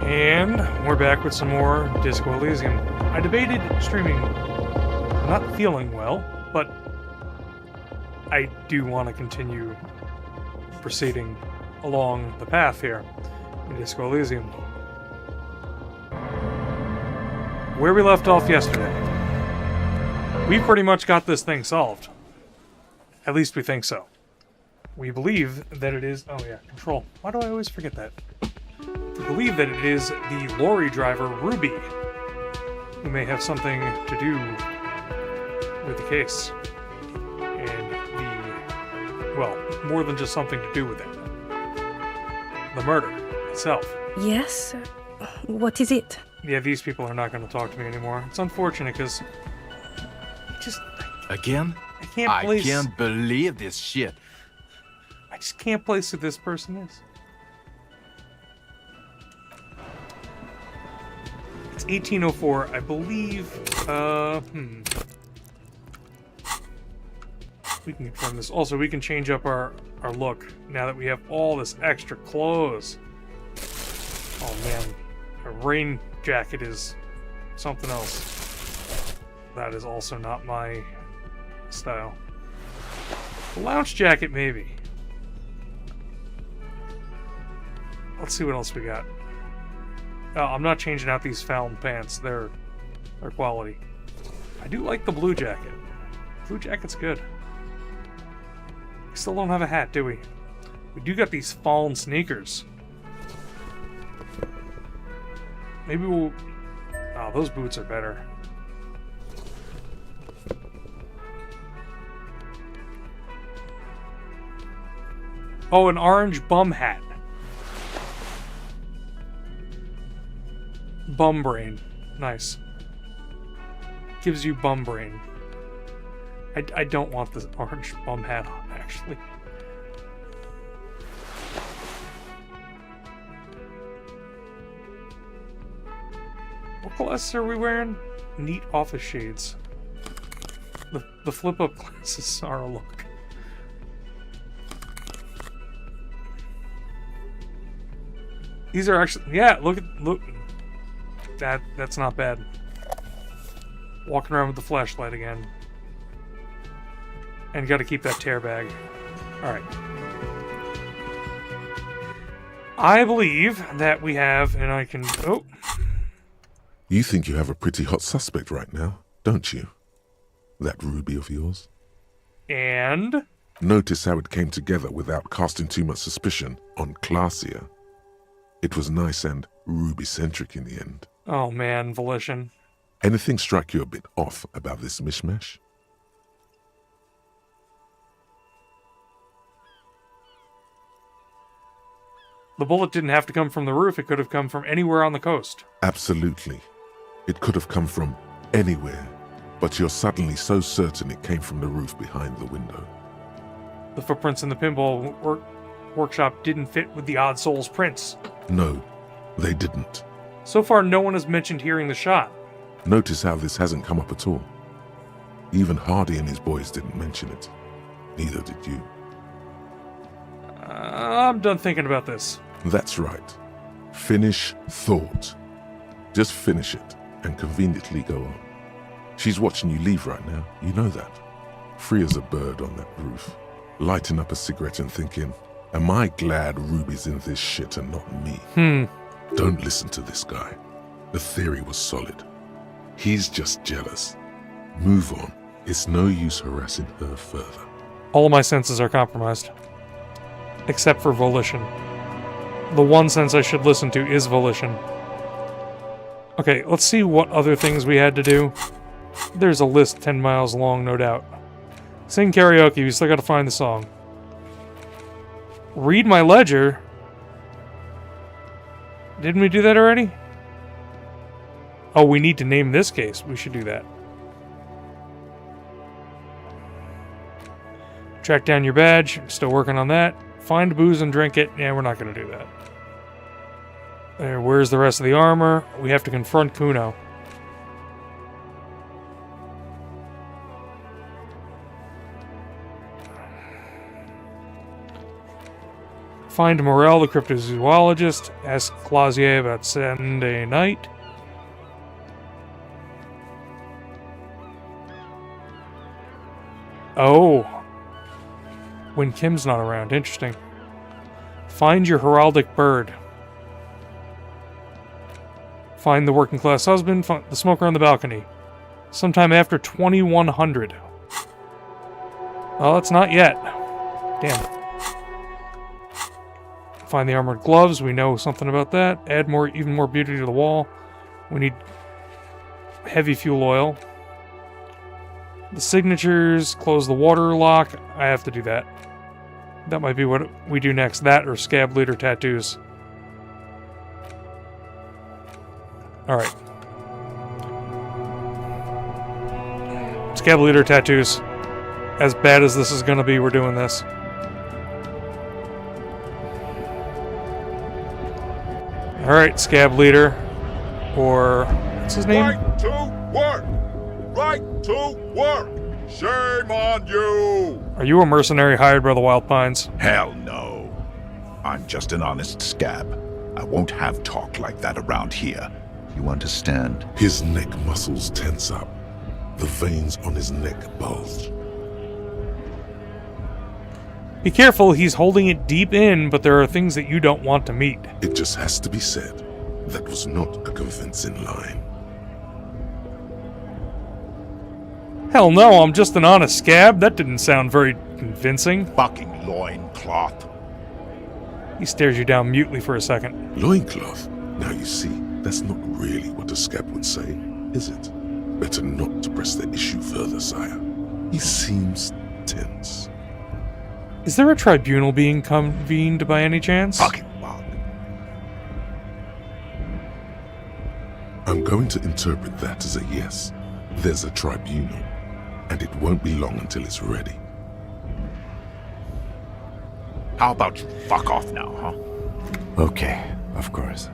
And we're back with some more Disco Elysium. I debated streaming. I'm not feeling well, but I do want to continue proceeding along the path here in Disco Elysium. Where we left off yesterday. We pretty much got this thing solved. At least we think so. We believe that it is... Oh yeah, control. Why do I always forget that? We believe that it is the lorry driver, Ruby, who may have something to do with the case. And well, more than just something to do with it. The murder itself. Yes? What is it? Yeah, these people are not going to talk to me anymore. It's unfortunate because... Again? I can't place... I can't believe this shit. I just can't place who this person is. It's 1804, I believe. We can confirm this. Also, we can change up our look now that we have all this extra clothes. Oh man, a rain jacket is something else. That is also not my style. A lounge jacket, maybe. Let's see what else we got. I'm not changing out these found pants. They're quality. I do like the blue jacket. Blue jacket's good. We still don't have a hat, do we? We do got these fallen sneakers. Maybe we'll... Oh, those boots are better. Oh, an orange bum hat. Bum brain. Nice. Gives you bum brain. I don't want this orange bum hat on, actually. What glasses are we wearing? Neat office shades. The flip-up glasses are a look. These are actually... Yeah, look. That's not bad. Walking around with the flashlight again. And gotta keep that tear bag. Alright. I believe that we have, and I can... Oh. You think you have a pretty hot suspect right now, don't you? That Ruby of yours? And? Notice how it came together without casting too much suspicion on Clasia. It was nice and Ruby-centric in the end. Oh man, Volition. Anything strike you a bit off about this mishmash? The bullet didn't have to come from the roof, it could have come from anywhere on the coast. Absolutely. It could have come from anywhere, but you're suddenly so certain it came from the roof behind the window. The footprints in the pinball workshop didn't fit with the Odd Souls prints. No, they didn't. So far, no one has mentioned hearing the shot. Notice how this hasn't come up at all. Even Hardy and his boys didn't mention it. Neither did you. I'm done thinking about this. That's right. Finish thought. Just finish it and conveniently go on. She's watching you leave right now. You know that. Free as a bird on that roof. Lighting up a cigarette and thinking, am I glad Ruby's in this shit and not me? Don't listen to this guy. The theory was solid. He's just jealous. Move on. It's no use harassing her further. All of my senses are compromised. Except for Volition. The one sense I should listen to is Volition. Okay, let's see what other things we had to do. There's a list 10 miles long, no doubt. Sing karaoke, we still gotta find the song. Read my ledger? Didn't we do that already? Oh, we need to name this case. We should do that. Track down your badge. Still working on that. Find booze and drink it. Yeah, we're not going to do that. There, where's the rest of the armor? We have to confront Kuno. Find Morel, the cryptozoologist. Ask Clausier about Sunday night. Oh. When Kim's not around. Interesting. Find your heraldic bird. Find the working class husband. Find the smoker on the balcony. Sometime after 2100. Well, it's not yet. Damn it. Find the armored gloves. We know something about that. Add even more beauty to the wall. We need heavy fuel oil. The signatures. Close the water lock. I have to do that. That might be what we do next. That or scab leader tattoos. Alright. Scab leader tattoos. As bad as this is going to be, we're doing this. Alright, scab leader. Or, what's his name? Right to work! Right to work! Shame on you! Are you a mercenary hired by the Wild Pines? Hell no. I'm just an honest scab. I won't have talk like that around here. You understand? His neck muscles tense up. The veins on his neck bulge. Be careful, he's holding it deep in, but there are things that you don't want to meet. It just has to be said. That was not a convincing line. Hell no, I'm just an honest scab. That didn't sound very convincing. Fucking loincloth. He stares you down mutely for a second. Loincloth? Now you see, that's not really what a scab would say, is it? Better not to press the issue further, sire. He seems tense. Is there a tribunal being convened by any chance? Fucking bug. I'm going to interpret that as a yes. There's a tribunal, and it won't be long until it's ready. How about you fuck off now, huh? Okay, of course.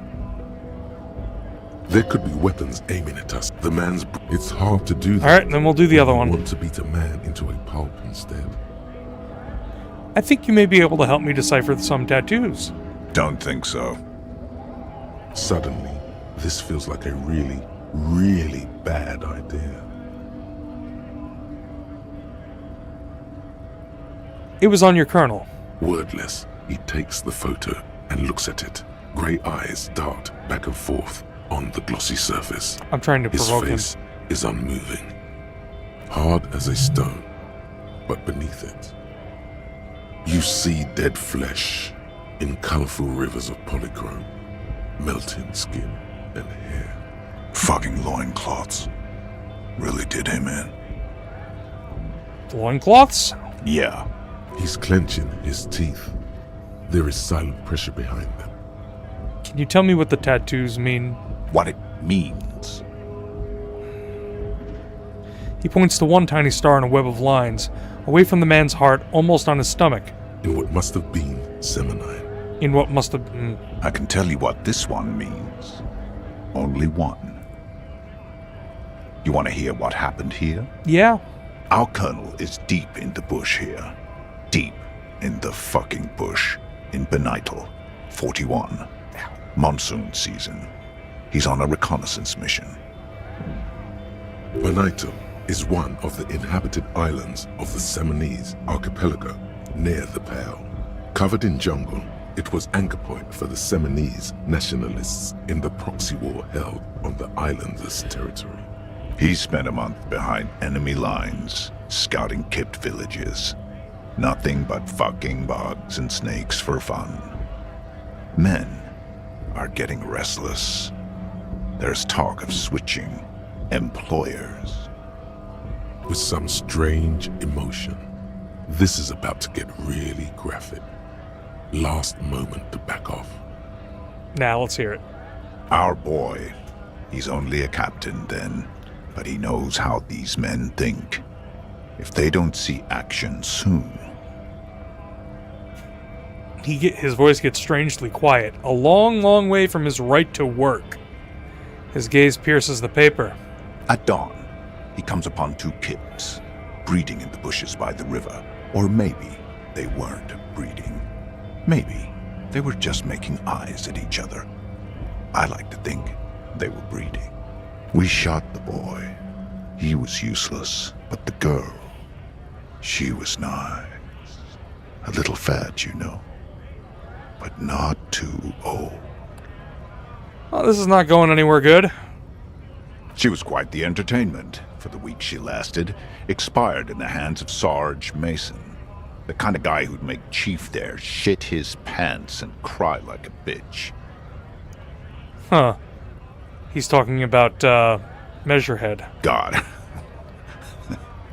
There could be weapons aiming at us. The man's... It's hard to do that. Alright, then we'll do the other I one. want to beat a man into a pulp instead. I think you may be able to help me decipher some tattoos. Don't think so. Suddenly, this feels like a really, really bad idea. It was on your colonel. Wordless, he takes the photo and looks at it. Grey eyes dart back and forth on the glossy surface. I'm trying to His provoke him. face is unmoving, hard as a stone, but beneath it, you see dead flesh in colorful rivers of polychrome, melting skin and hair. Fucking loincloths. Really did him in. Loincloths? Yeah. He's clenching his teeth. There is silent pressure behind them. Can you tell me what the tattoos mean? What it means. He points to one tiny star in a web of lines, away from the man's heart, almost on his stomach. In what must have been Seminine. In what must have... I can tell you what this one means. Only one. You want to hear what happened here? Yeah. Our colonel is deep in the bush here. Deep in the fucking bush. In Benital. 41. Monsoon season. He's on a reconnaissance mission. Benito is one of the inhabited islands of the Seminese archipelago near the Pale. Covered in jungle, it was anchor point for the Seminese nationalists in the proxy war held on the islanders' territory. He spent a month behind enemy lines, scouting kipped villages. Nothing but fucking bugs and snakes for fun. Men are getting restless. There's talk of switching employers. With some strange emotion, this is about to get really graphic. Last moment to back off. Now, let's hear it. Our boy, he's only a captain then, but he knows how these men think. If they don't see action soon... His voice gets strangely quiet, a long, long way from his right to work. His gaze pierces the paper. At dawn, he comes upon two kips, breeding in the bushes by the river. Or maybe they weren't breeding. Maybe They were just making eyes at each other. I like to think they were breeding. We shot the boy. He was useless, but the girl, she was nice. A little fat, you know, but not too old. Oh, this is not going anywhere good. She was quite the entertainment. For the week she lasted, expired in the hands of Sarge Mason. The kind of guy who'd make Chief there shit his pants and cry like a bitch. Huh. He's talking about, Measurehead. God.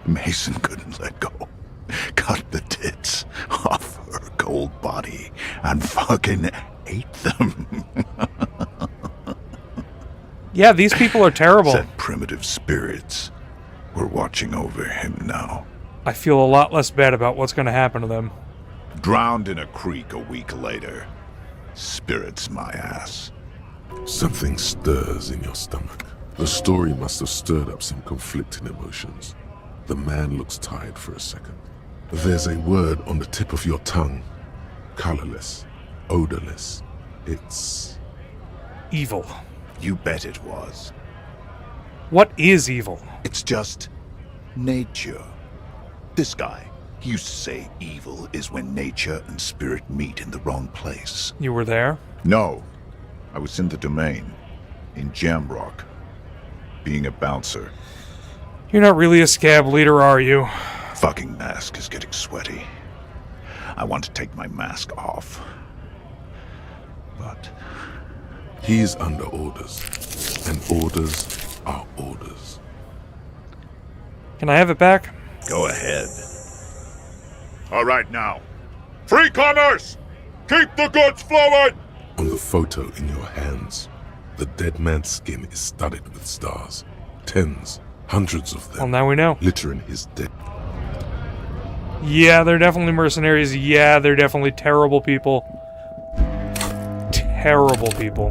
Mason couldn't let go. Cut the tits off her cold body and fucking ate them. Yeah, these people are terrible. Said primitive spirits were watching over him now. I feel a lot less bad about what's going to happen to them. Drowned in a creek a week later. Spirits my ass. Something stirs in your stomach. The story must have stirred up some conflicting emotions. The man looks tired for a second. There's a word on the tip of your tongue. Colorless. Odorless. It's... Evil. You bet it was. What is evil? It's just nature. This guy, he used to say evil is when nature and spirit meet in the wrong place. You were there? No. I was in the domain. In Jamrock. Being a bouncer. You're not really a scab leader, are you? Fucking mask is getting sweaty. I want to take my mask off. But... He's under orders. And orders are orders. Can I have it back? Go ahead. All right now. Free commerce! Keep the goods flowing! On the photo in your hands, the dead man's skin is studded with stars. Tens, hundreds of them. Well, now we know. Littering his dead. Yeah, they're definitely mercenaries. Yeah, they're definitely terrible people. Terrible people.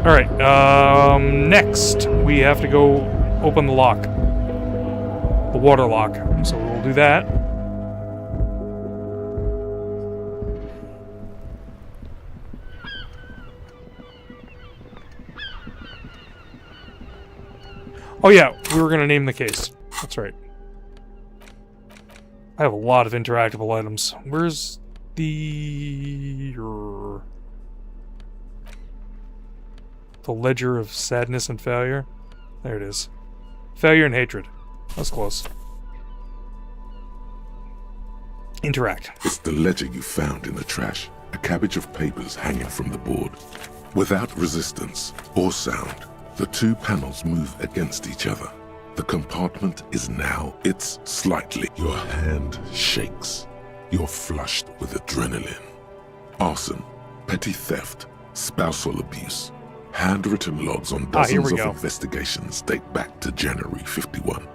Alright, next we have to go open the lock. The water lock. So we'll do that. Oh yeah, we were gonna name the case. That's right. I have a lot of interactable items. Where's the... The ledger of sadness and failure? There it is. Failure and hatred. That's close. Interact. It's the ledger you found in the trash. A cabbage of papers hanging from the board. Without resistance or sound, the two panels move against each other. The compartment is now its slightly. Your hand shakes. You're flushed with adrenaline. Arson, petty theft, spousal abuse. Handwritten logs on dozens of investigations date back to January 51.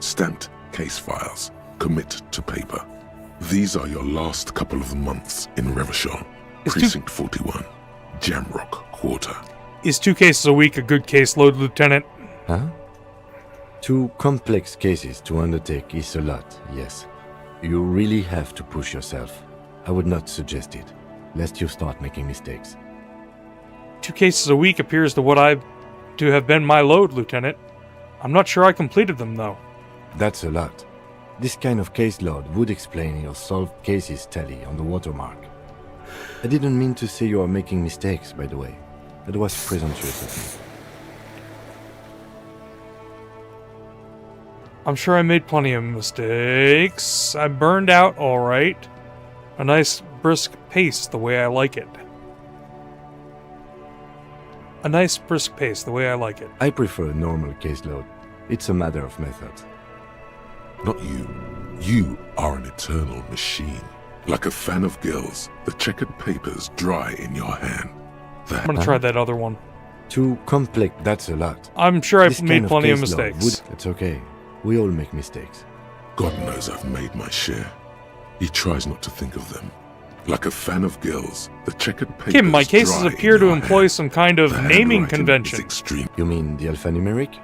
Stamped case files. Commit to paper. These are your last couple of months in Revachon. Precinct 41. Jamrock Quarter. Is 2 cases a week a good caseload, Lieutenant? Huh? 2 complex cases to undertake is a lot, yes. You really have to push yourself. I would not suggest it, lest you start making mistakes. 2 cases a week appears to have been my load, Lieutenant. I'm not sure I completed them, though. That's a lot. This kind of caseload would explain your solved cases tally on the watermark. I didn't mean to say you are making mistakes, by the way. That was presumptuous of me. I'm sure I made plenty of mistakes. I burned out all right. A nice brisk pace, the way I like it. A nice brisk pace, the way I like it. I prefer a normal caseload. It's a matter of method. Not you. You are an eternal machine. Like a fan of gills, the checkered papers dry in your hand. I'm gonna try that other one. 2 complex, that's a lot. I'm sure I've made plenty of mistakes. It's okay. We all make mistakes. God knows I've made my share. He tries not to think of them. Like a fan of gills, the checkered papers Kim, my cases dry appear in to your employ hand. some kind of The naming handwriting is convention. extreme. You mean the alphanumeric?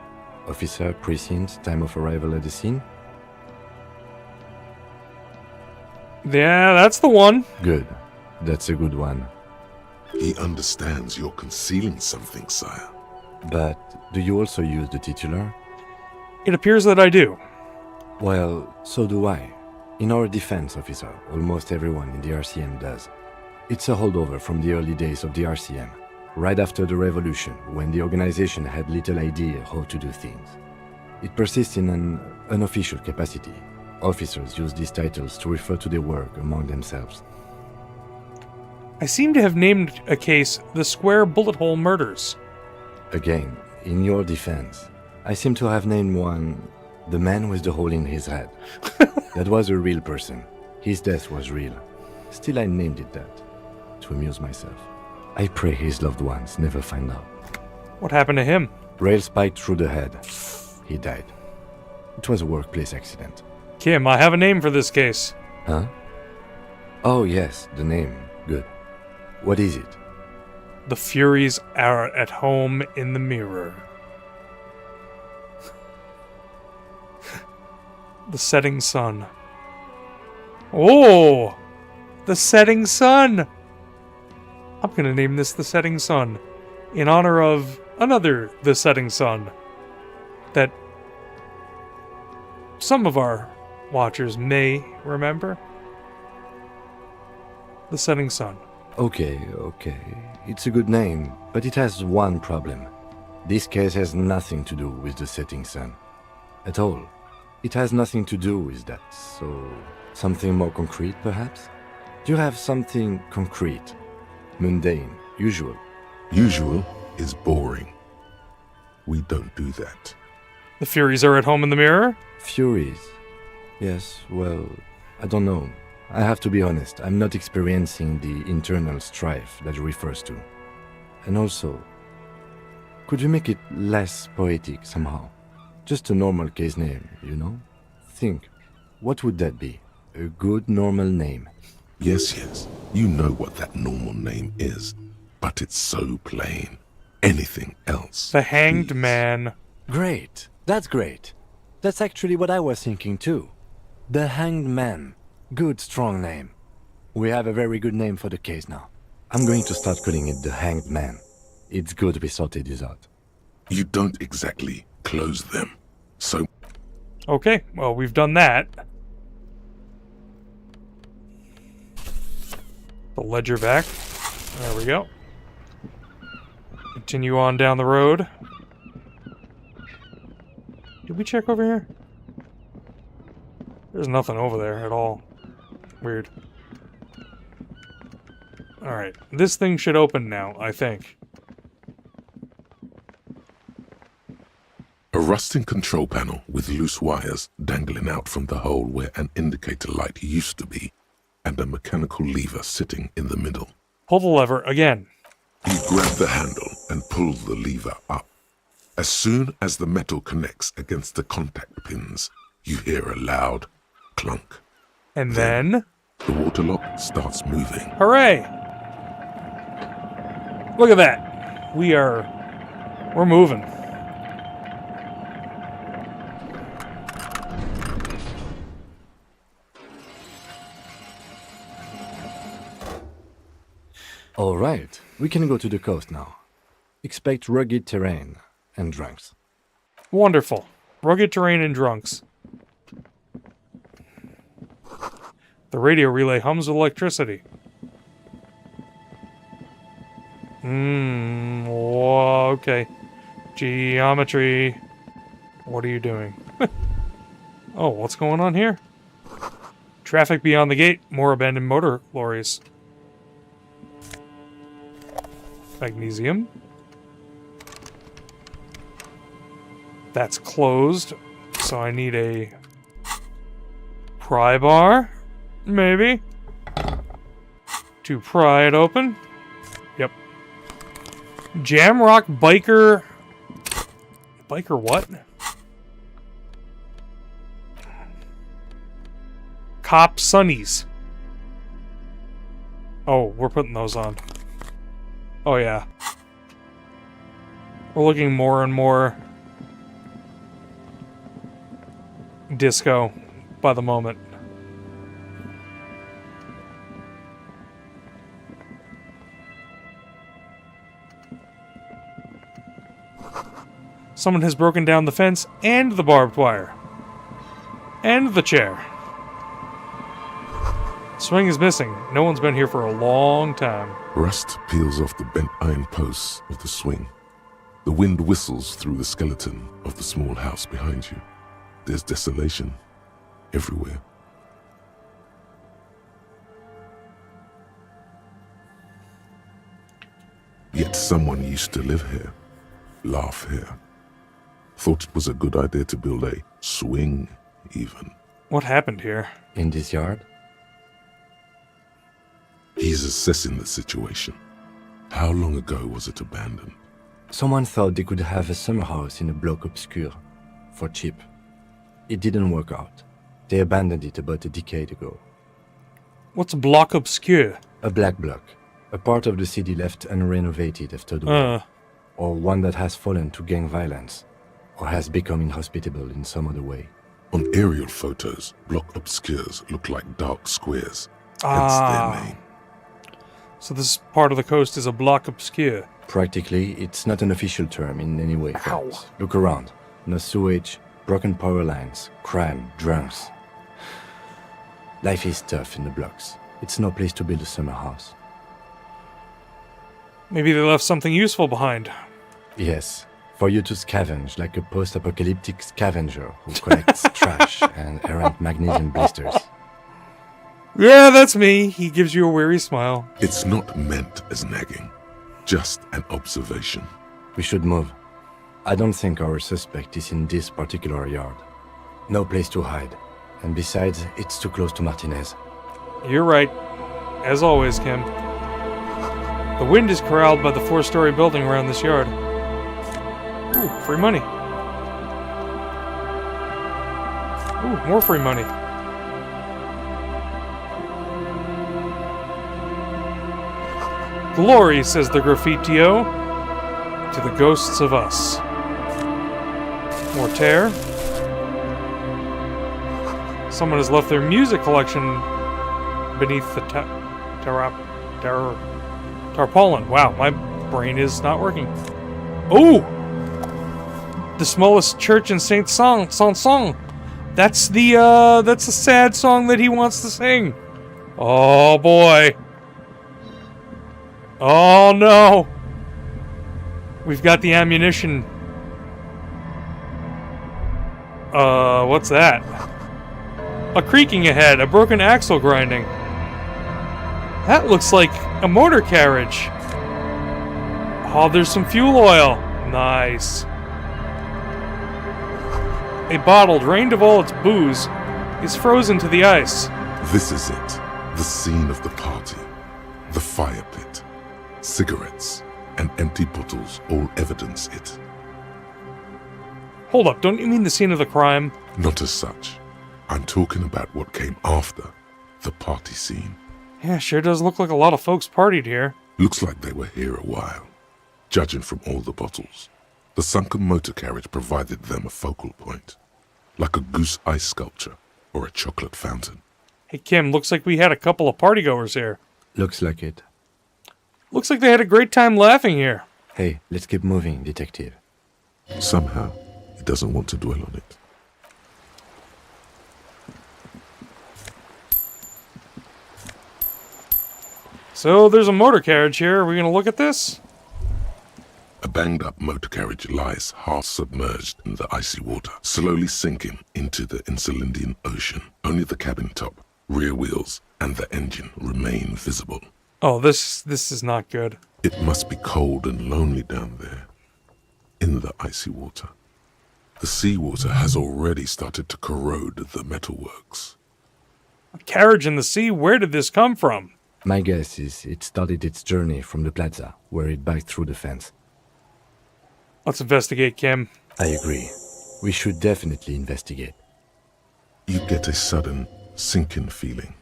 Officer, precinct, time of arrival at the scene? Yeah, that's the one. Good. That's a good one. He understands you're concealing something, sire. But do you also use the titular? It appears that I do. Well, so do I. In our defense, officer, almost everyone in the RCM does. It's a holdover from the early days of the RCM, right after the revolution, when the organization had little idea how to do things. It persists in an unofficial capacity. Officers use these titles to refer to their work among themselves. I seem to have named a case the Square Bullet Hole Murders. Again, in your defense, I seem to have named one the man with the hole in his head. That was a real person. His death was real. Still, I named it that, to amuse myself. I pray his loved ones never find out. What happened to him? Rail spiked through the head. He died. It was a workplace accident. Kim, I have a name for this case. Huh? Oh, yes, the name. Good. What is it? The Furies are at home in the mirror. The Setting Sun. Oh! The Setting Sun! I'm gonna name this The Setting Sun, in honor of another The Setting Sun that some of our watchers may remember. The Setting Sun. Okay. It's a good name, but it has one problem. This case has nothing to do with the setting sun. At all. It has nothing to do with that, so... something more concrete, perhaps? Do you have something concrete? Mundane, usual? Usual is boring. We don't do that. The Furies are at home in the mirror? Furies? Yes, well, I don't know. I have to be honest, I'm not experiencing the internal strife that it refers to. And also, could you make it less poetic somehow? Just a normal case name, you know? Think, what would that be? A good normal name. Yes. You know what that normal name is. But it's so plain. Anything else? The Hanged please. Man. Great, that's great. That's actually what I was thinking too. The Hanged Man. Good, strong name. We have a very good name for the case now. I'm going to start calling it the Hanged Man. It's good we sorted this out. You don't exactly close them. So Okay, well, we've done that. The ledger back. There we go. Continue on down the road. Did we check over here? There's nothing over there at all. Weird. Alright, this thing should open now, I think. a rusting control panel with loose wires dangling out from the hole where an indicator light used to be, and a mechanical lever sitting in the middle. Pull the lever again. You grab the handle and pull the lever up. As soon as the metal connects against the contact pins, you hear a loud clunk. And then... The water lock starts moving. Hooray! Look at that. We're moving. All right, we can go to the coast now. Expect rugged terrain and drunks. Wonderful. Rugged terrain and drunks. The radio relay hums with electricity. Okay. Geometry. What are you doing? Oh, what's going on here? Traffic beyond the gate. More abandoned motor lorries. Magnesium. That's closed, so I need a pry bar, maybe, to pry it open. Yep. Jamrock Biker... Biker what? Cop Sunnies. Oh, we're putting those on. Oh, yeah. We're looking more and more disco by the moment. Someone has broken down the fence and the barbed wire. And the chair. Swing is missing. No one's been here for a long time. Rust peels off the bent iron posts of the swing. The wind whistles through the skeleton of the small house behind you. There's desolation everywhere. Yet someone used to live here, laugh here. Thought it was a good idea to build a swing, even. What happened here? In this yard? He's assessing the situation. How long ago was it abandoned? Someone thought they could have a summer house in a bloc obscure. For cheap. It didn't work out. They abandoned it about a decade ago. What's bloc obscure? A black block. A part of the city left unrenovated after the war. Or one that has fallen to gang violence. Or has become inhospitable in some other way. On aerial photos, block obscures look like dark squares. Hence their name. So this part of the coast is a bloc obscure. Practically, it's not an official term in any way. Friends. Look around. No sewage, broken power lines, crime, drunks. Life is tough in the blocks. It's no place to build a summer house. Maybe they left something useful behind. Yes, for you to scavenge like a post-apocalyptic scavenger who collects trash and errant magnesium blisters. Yeah, that's me. He gives you a weary smile. It's not meant as nagging, just an observation. We should move. I don't think our suspect is in this particular yard. No place to hide. And besides, it's too close to Martinez. You're right. As always, Kim. The wind is corralled by the 4-story building around this yard. Ooh, free money. Ooh, more free money. Glory, says the graffitio, to the ghosts of us. More tear. Someone has left their music collection beneath the tarpaulin. Wow, my brain is not working. Oh! The smallest church in Saint Sanson. That's the sad song that he wants to sing. Oh boy. Oh no. We've got the ammunition. What's that? A creaking ahead, a broken axle grinding. That looks like a motor carriage. Oh, there's some fuel oil. Nice. A bottle drained of all its booze is frozen to the ice. This is it. The scene of the party. The fire pit. Cigarettes and empty bottles all evidence it. Hold up, don't you mean the scene of the crime? Not as such. I'm talking about what came after the party scene. Yeah, sure does look like a lot of folks partied here. Looks like they were here a while, judging from all the bottles. The sunken motor carriage provided them a focal point, like a goose ice sculpture or a chocolate fountain. Hey Kim, looks like we had a couple of partygoers here. Looks like it. Looks like they had a great time laughing here. Hey, let's keep moving, detective. Somehow, he doesn't want to dwell on it. So there's a motor carriage here. Are we going to look at this? A banged-up motor carriage lies half submerged in the icy water, slowly sinking into the Insulindian Ocean. Only the cabin top, rear wheels, and the engine remain visible. Oh, this is not good. It must be cold and lonely down there, in the icy water. The seawater has already started to corrode the metalworks. A carriage in the sea? Where did this come from? My guess is it started its journey from the plaza, where it backed through the fence. Let's investigate, Kim. I agree. We should definitely investigate. You get a sudden sinking feeling.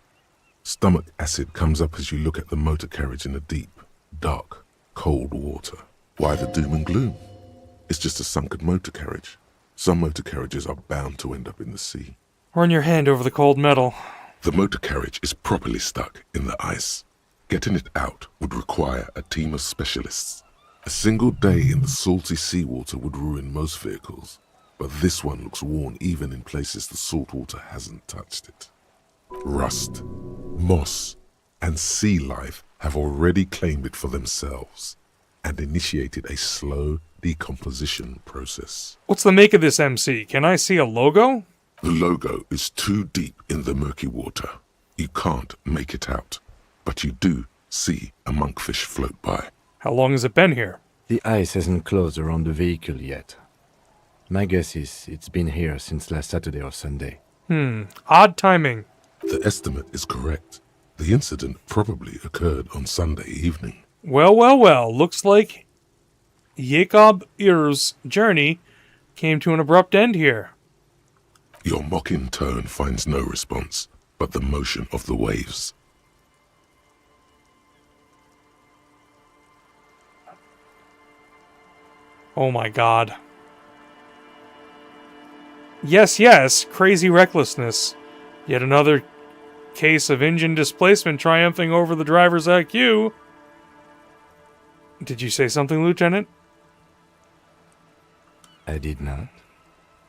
Stomach acid comes up as you look at the motor carriage in the deep, dark, cold water. Why the doom and gloom? It's just a sunken motor carriage. Some motor carriages are bound to end up in the sea. Run your hand over the cold metal. The motor carriage is properly stuck in the ice. Getting it out would require a team of specialists. A single day in the salty seawater would ruin most vehicles, but this one looks worn even in places the salt water hasn't touched it. Rust, moss, and sea life have already claimed it for themselves and initiated a slow decomposition process. What's the make of this MC? Can I see a logo? The logo is too deep in the murky water. You can't make it out, but you do see a monkfish float by. How long has it been here? The ice hasn't closed around the vehicle yet. My guess is it's been here since last Saturday or Sunday. Odd timing. The estimate is correct. The incident probably occurred on Sunday evening. Well. Looks like Jacob Irr's journey came to an abrupt end here. Your mocking tone finds no response, but the motion of the waves. Oh my god. Yes, crazy recklessness. Yet another case of engine displacement triumphing over the driver's IQ. Did you say something, Lieutenant? I did not.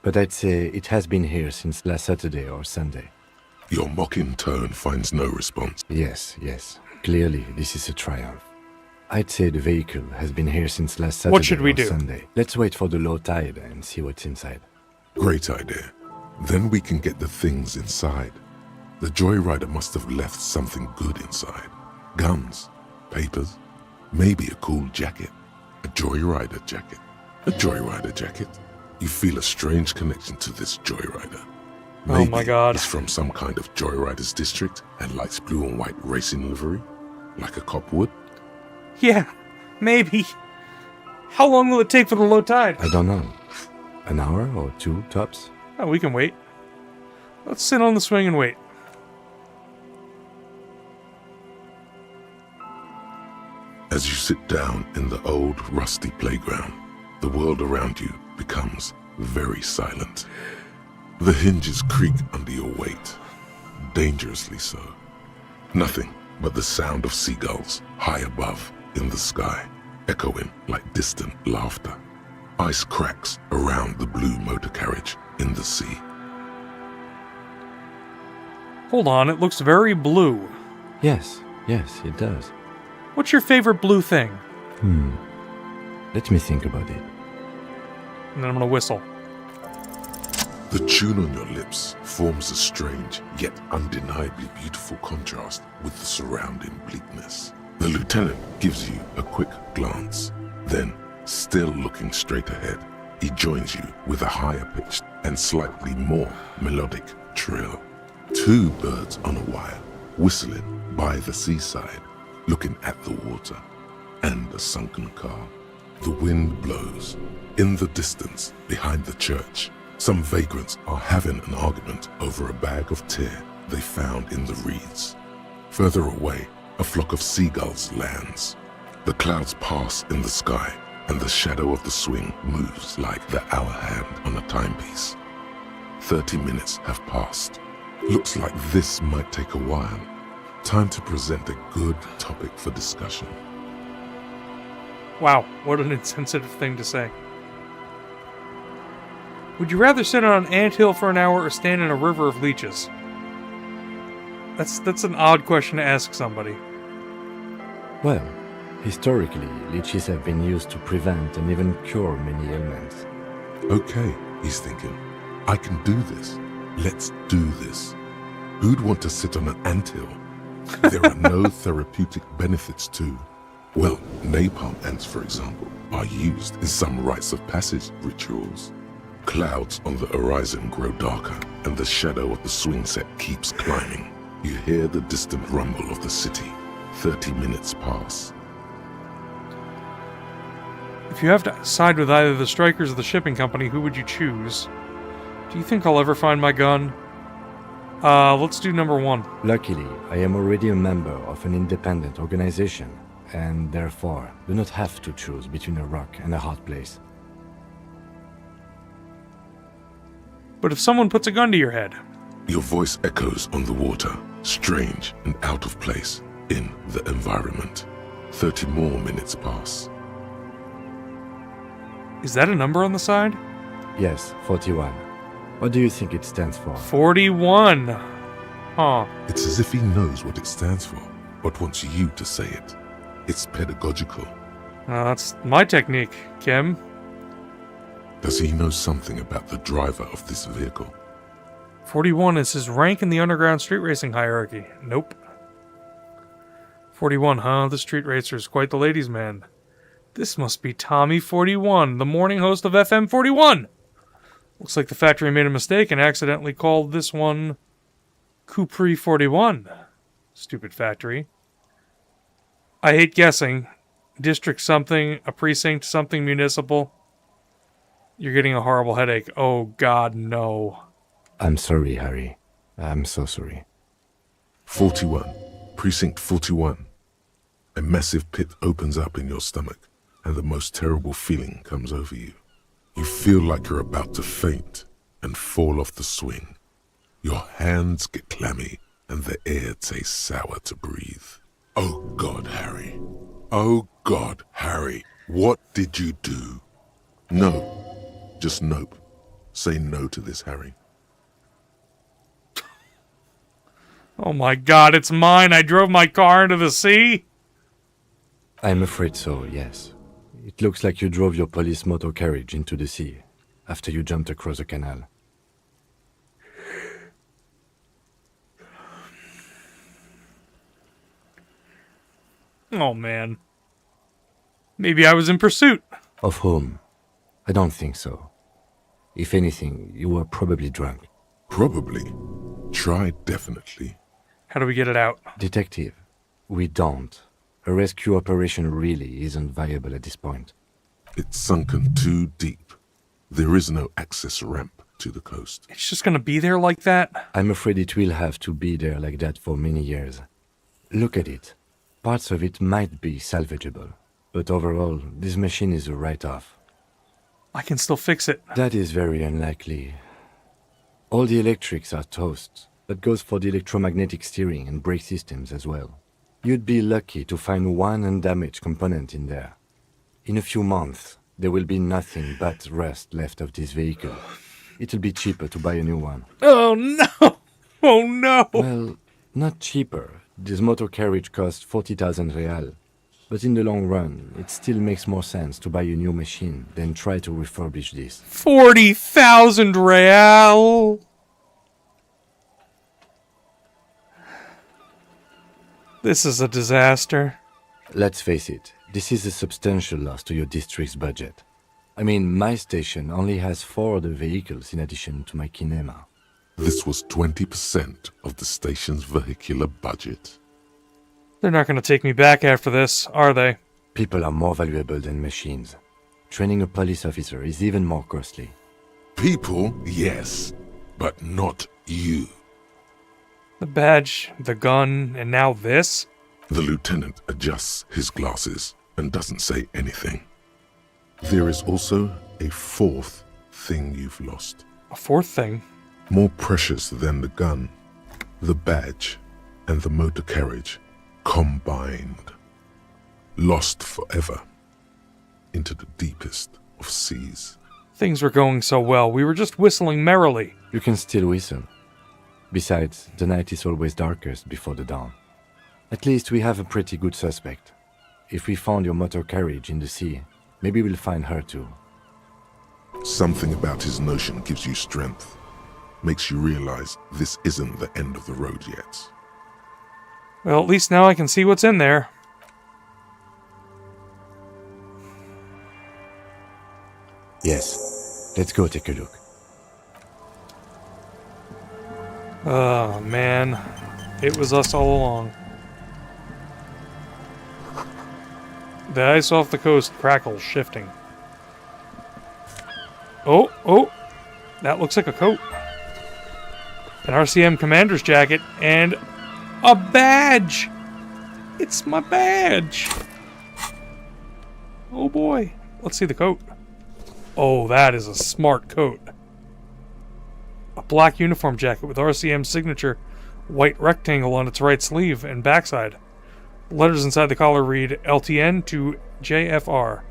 But I'd say it has been here since last Saturday or Sunday. Your mocking tone finds no response. Yes. Clearly, this is a triumph. I'd say the vehicle has been here since last Saturday What should we or do? Sunday. Let's wait for the low tide and see what's inside. Great idea. Then we can get the things inside. The joyrider must have left something good inside. Guns, papers, maybe a cool jacket. A joyrider jacket. A joyrider jacket. You feel a strange connection to this joyrider. Oh my god. It's from some kind of joyrider's district and likes blue and white racing livery, like a cop would. Yeah, maybe. How long will it take for the low tide? I don't know. An hour or two, tops? Oh, we can wait. Let's sit on the swing and wait. As you sit down in the old, rusty playground, the world around you becomes very silent. The hinges creak under your weight, dangerously so. Nothing but the sound of seagulls high above in the sky, echoing like distant laughter. Ice cracks around the blue motor carriage in the sea. Hold on, it looks very blue. Yes, it does. What's your favorite blue thing? Let me think about it. And then I'm gonna whistle. The tune on your lips forms a strange yet undeniably beautiful contrast with the surrounding bleakness. The lieutenant gives you a quick glance. Then, still looking straight ahead, he joins you with a higher pitched and slightly more melodic trill. Two birds on a wire, whistling by the seaside, looking at the water, and a sunken car. The wind blows. In the distance, behind the church, some vagrants are having an argument over a bag of tear they found in the reeds. Further away, a flock of seagulls lands. The clouds pass in the sky, and the shadow of the swing moves like the hour hand on a timepiece. 30 minutes have passed. Looks like this might take a while. Time to present a good topic for discussion. Wow, what an insensitive thing to say. Would you rather sit on an anthill for an hour or stand in a river of leeches? That's an odd question to ask somebody. Well, historically, leeches have been used to prevent and even cure many ailments. Okay, he's thinking. I can do this. Let's do this. Who'd want to sit on an anthill? There are no therapeutic benefits to. Well, napalm ants, for example, are used in some rites of passage rituals. Clouds on the horizon grow darker, and the shadow of the swing set keeps climbing. You hear the distant rumble of the city. 30 minutes pass. If you have to side with either the strikers or the shipping company, who would you choose? Do you think I'll ever find my gun? Let's do number 1. Luckily, I am already a member of an independent organization, and therefore do not have to choose between a rock and a hard place. But if someone puts a gun to your head, Your voice echoes on the water, strange and out of place in the environment. 30 more minutes pass. is that a number on the side? Yes, 41. What do you think it stands for? 41. Huh. It's as if he knows what it stands for, but wants you to say it. It's pedagogical. That's my technique, Kim. Does he know something about the driver of this vehicle? 41 is his rank in the underground street racing hierarchy. Nope. 41, huh? The street racer is quite the ladies' man. This must be Tommy 41, the morning host of FM 41. Looks like the factory made a mistake and accidentally called this one Cupri 41. Stupid factory. I hate guessing. District something, a precinct something municipal. You're getting a horrible headache. Oh God, no. I'm sorry, Harry. I'm so sorry. 41. Precinct 41. A massive pit opens up in your stomach, and the most terrible feeling comes over you. You feel like you're about to faint and fall off the swing. Your hands get clammy, and the air tastes sour to breathe. Oh God, Harry. Oh God, Harry. What did you do? No. Just nope. Say no to this, Harry. Oh my God, it's mine. I drove my car into the sea. I'm afraid so, yes. It looks like you drove your police motor carriage into the sea after you jumped across the canal. Oh man. Maybe I was in pursuit. Of whom? I don't think so. If anything, you were probably drunk. Probably. Try definitely. How do we get it out? Detective, we don't. A rescue operation really isn't viable at this point. It's sunken too deep. There is no access ramp to the coast. It's just gonna be there like that? I'm afraid it will have to be there like that for many years. Look at it. Parts of it might be salvageable, but overall, this machine is a write-off. I can still fix it. That is very unlikely. All the electrics are toast. That goes for the electromagnetic steering and brake systems as well. You'd be lucky to find one undamaged component in there. In a few months, there will be nothing but rust left of this vehicle. It'll be cheaper to buy a new one. Oh no! Oh no! Well, not cheaper. This motor carriage costs 40,000 real. But in the long run, it still makes more sense to buy a new machine than try to refurbish this. 40,000 real! This is a disaster. Let's face it, this is a substantial loss to your district's budget. I mean, my station only has 4 other vehicles in addition to my kinema. This was 20% of the station's vehicular budget. They're not gonna take me back after this, are they? People are more valuable than machines. Training a police officer is even more costly. People, yes, but not you. The badge, the gun, and now this? The lieutenant adjusts his glasses and doesn't say anything. There is also a 4th thing you've lost. A 4th thing? More precious than the gun, the badge, and the motor carriage combined. Lost forever into the deepest of seas. Things were going so well, we were just whistling merrily. You can still whistle. Besides, the night is always darkest before the dawn. At least we have a pretty good suspect. If we found your motor carriage in the sea, maybe we'll find her too. Something about his notion gives you strength. Makes you realize this isn't the end of the road yet. Well, at least now I can see what's in there. Yes, let's go take a look. Oh, man. It was us all along. The ice off the coast crackles, shifting. Oh, oh! That looks like a coat. an RCM commander's jacket, and a badge! It's my badge! Oh boy. Let's see the coat. Oh, that is a smart coat. A black uniform jacket with RCM signature, white rectangle on its right sleeve and backside. Letters inside the collar read LTN to JFR.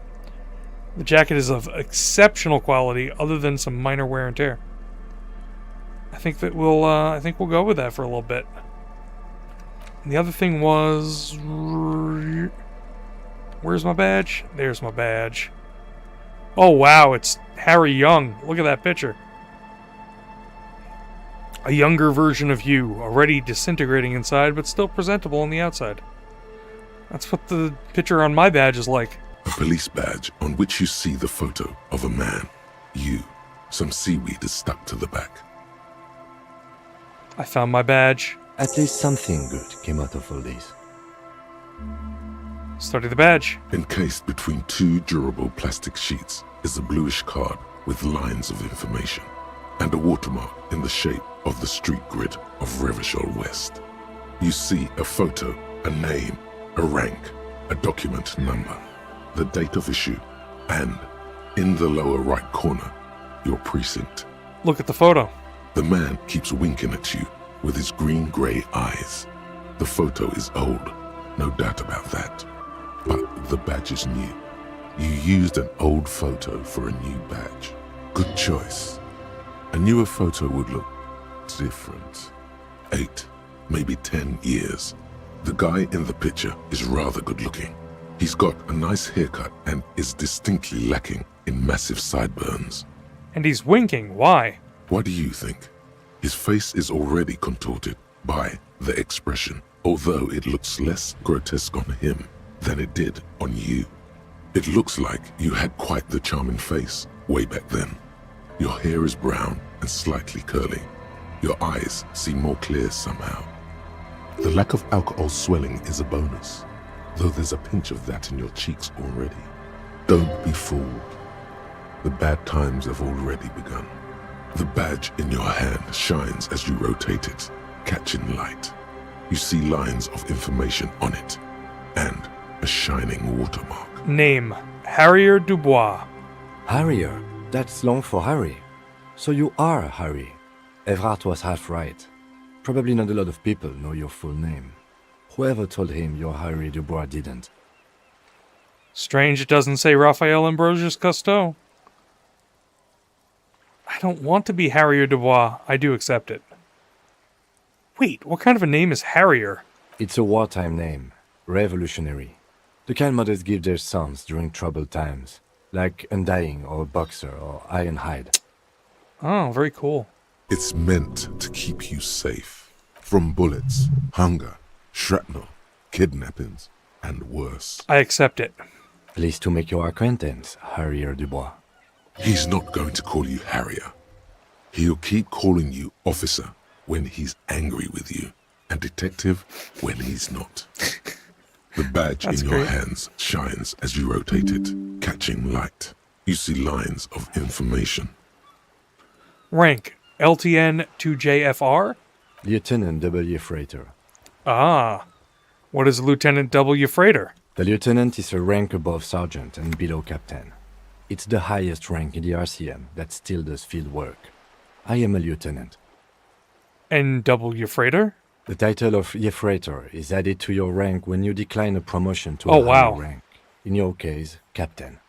The jacket is of exceptional quality, other than some minor wear and tear. I think we'll go with that for a little bit. And the other thing was, where's my badge? There's my badge. Oh wow, it's Harry Young. Look at that picture. A younger version of you, already disintegrating inside, but still presentable on the outside. That's what the picture on my badge is like. A police badge on which you see the photo of a man. You. Some seaweed is stuck to the back. I found my badge. At least something good came out of all this. Study the badge. Encased between two durable plastic sheets is a bluish card with lines of information and a watermark in the shape of the street grid of Revachol West. You see a photo, a name, a rank, a document number, the date of issue, and, in the lower right corner, your precinct. Look at the photo. The man keeps winking at you with his green-grey eyes. The photo is old, no doubt about that. But the badge is new. You used an old photo for a new badge. Good choice. A newer photo would look different. 8, maybe 10 years. The guy in the picture is rather good looking. He's got a nice haircut and is distinctly lacking in massive sideburns. And he's winking. Why? What do you think? His face is already contorted by the expression, although it looks less grotesque on him than it did on you. It looks like you had quite the charming face way back then. Your hair is brown and slightly curly. Your eyes seem more clear somehow. The lack of alcohol swelling is a bonus, though there's a pinch of that in your cheeks already. Don't be fooled. The bad times have already begun. The badge in your hand shines as you rotate it, catching light. You see lines of information on it, and a shining watermark. Name, Harrier Dubois. Harrier? That's long for Harry. So you are Harry. Evrard was half right. Probably not a lot of people know your full name. Whoever told him you're Harry Dubois didn't. Strange it doesn't say Raphael Ambrosius Cousteau. I don't want to be Harrier Dubois. I do accept it. Wait, what kind of a name is Harrier? It's a wartime name. Revolutionary. The kind mothers give their sons during troubled times. Like Undying or Boxer or Ironhide. Oh, very cool. It's meant to keep you safe from bullets, hunger, shrapnel, kidnappings, and worse. I accept it. Pleased to make your acquaintance, Harrier Dubois. He's not going to call you Harrier. He'll keep calling you officer when he's angry with you, and detective when he's not. The badge That's in your great. hands shines as you rotate it, catching light. You see lines of information. Rank, LTN to JFR? Lieutenant W. Freighter. Ah. What is Lieutenant W. Freighter? The lieutenant is a rank above sergeant and below captain. It's the highest rank in the RCM that still does field work. I am a lieutenant. And W. Freighter? The title of Freighter is added to your rank when you decline a promotion to Oh, a higher wow. rank. In your case, captain.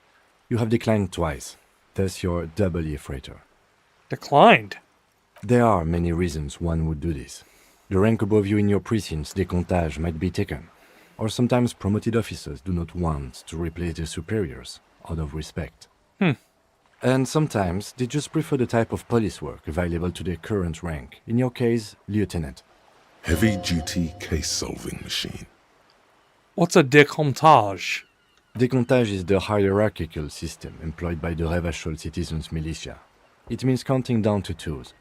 You have declined twice, thus you're W. Freighter. Declined. There are many reasons one would do this. The rank above you in your precinct's décomptage might be taken, or sometimes promoted officers do not want to replace their superiors out of respect. And sometimes they just prefer the type of police work available to their current rank, in your case, lieutenant. Heavy-duty case-solving machine. What's a décomptage? Décomptage is the hierarchical system employed by the Revachol citizens' militia. It means counting down to twos.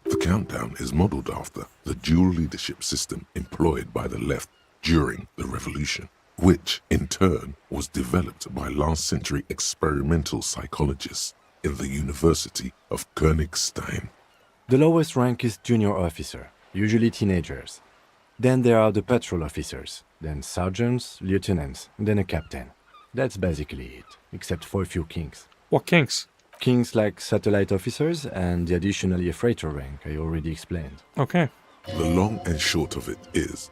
The countdown is modeled after the dual leadership system employed by the left during the revolution, which in turn was developed by last-century experimental psychologists in the University of Königstein. The lowest rank is junior officer, usually teenagers. Then there are the patrol officers, then sergeants, lieutenants, and then a captain. That's basically it, except for a few kinks. What kinks? Kinks like satellite officers and the additionally a freighter rank I already explained. Okay. The long and short of it is,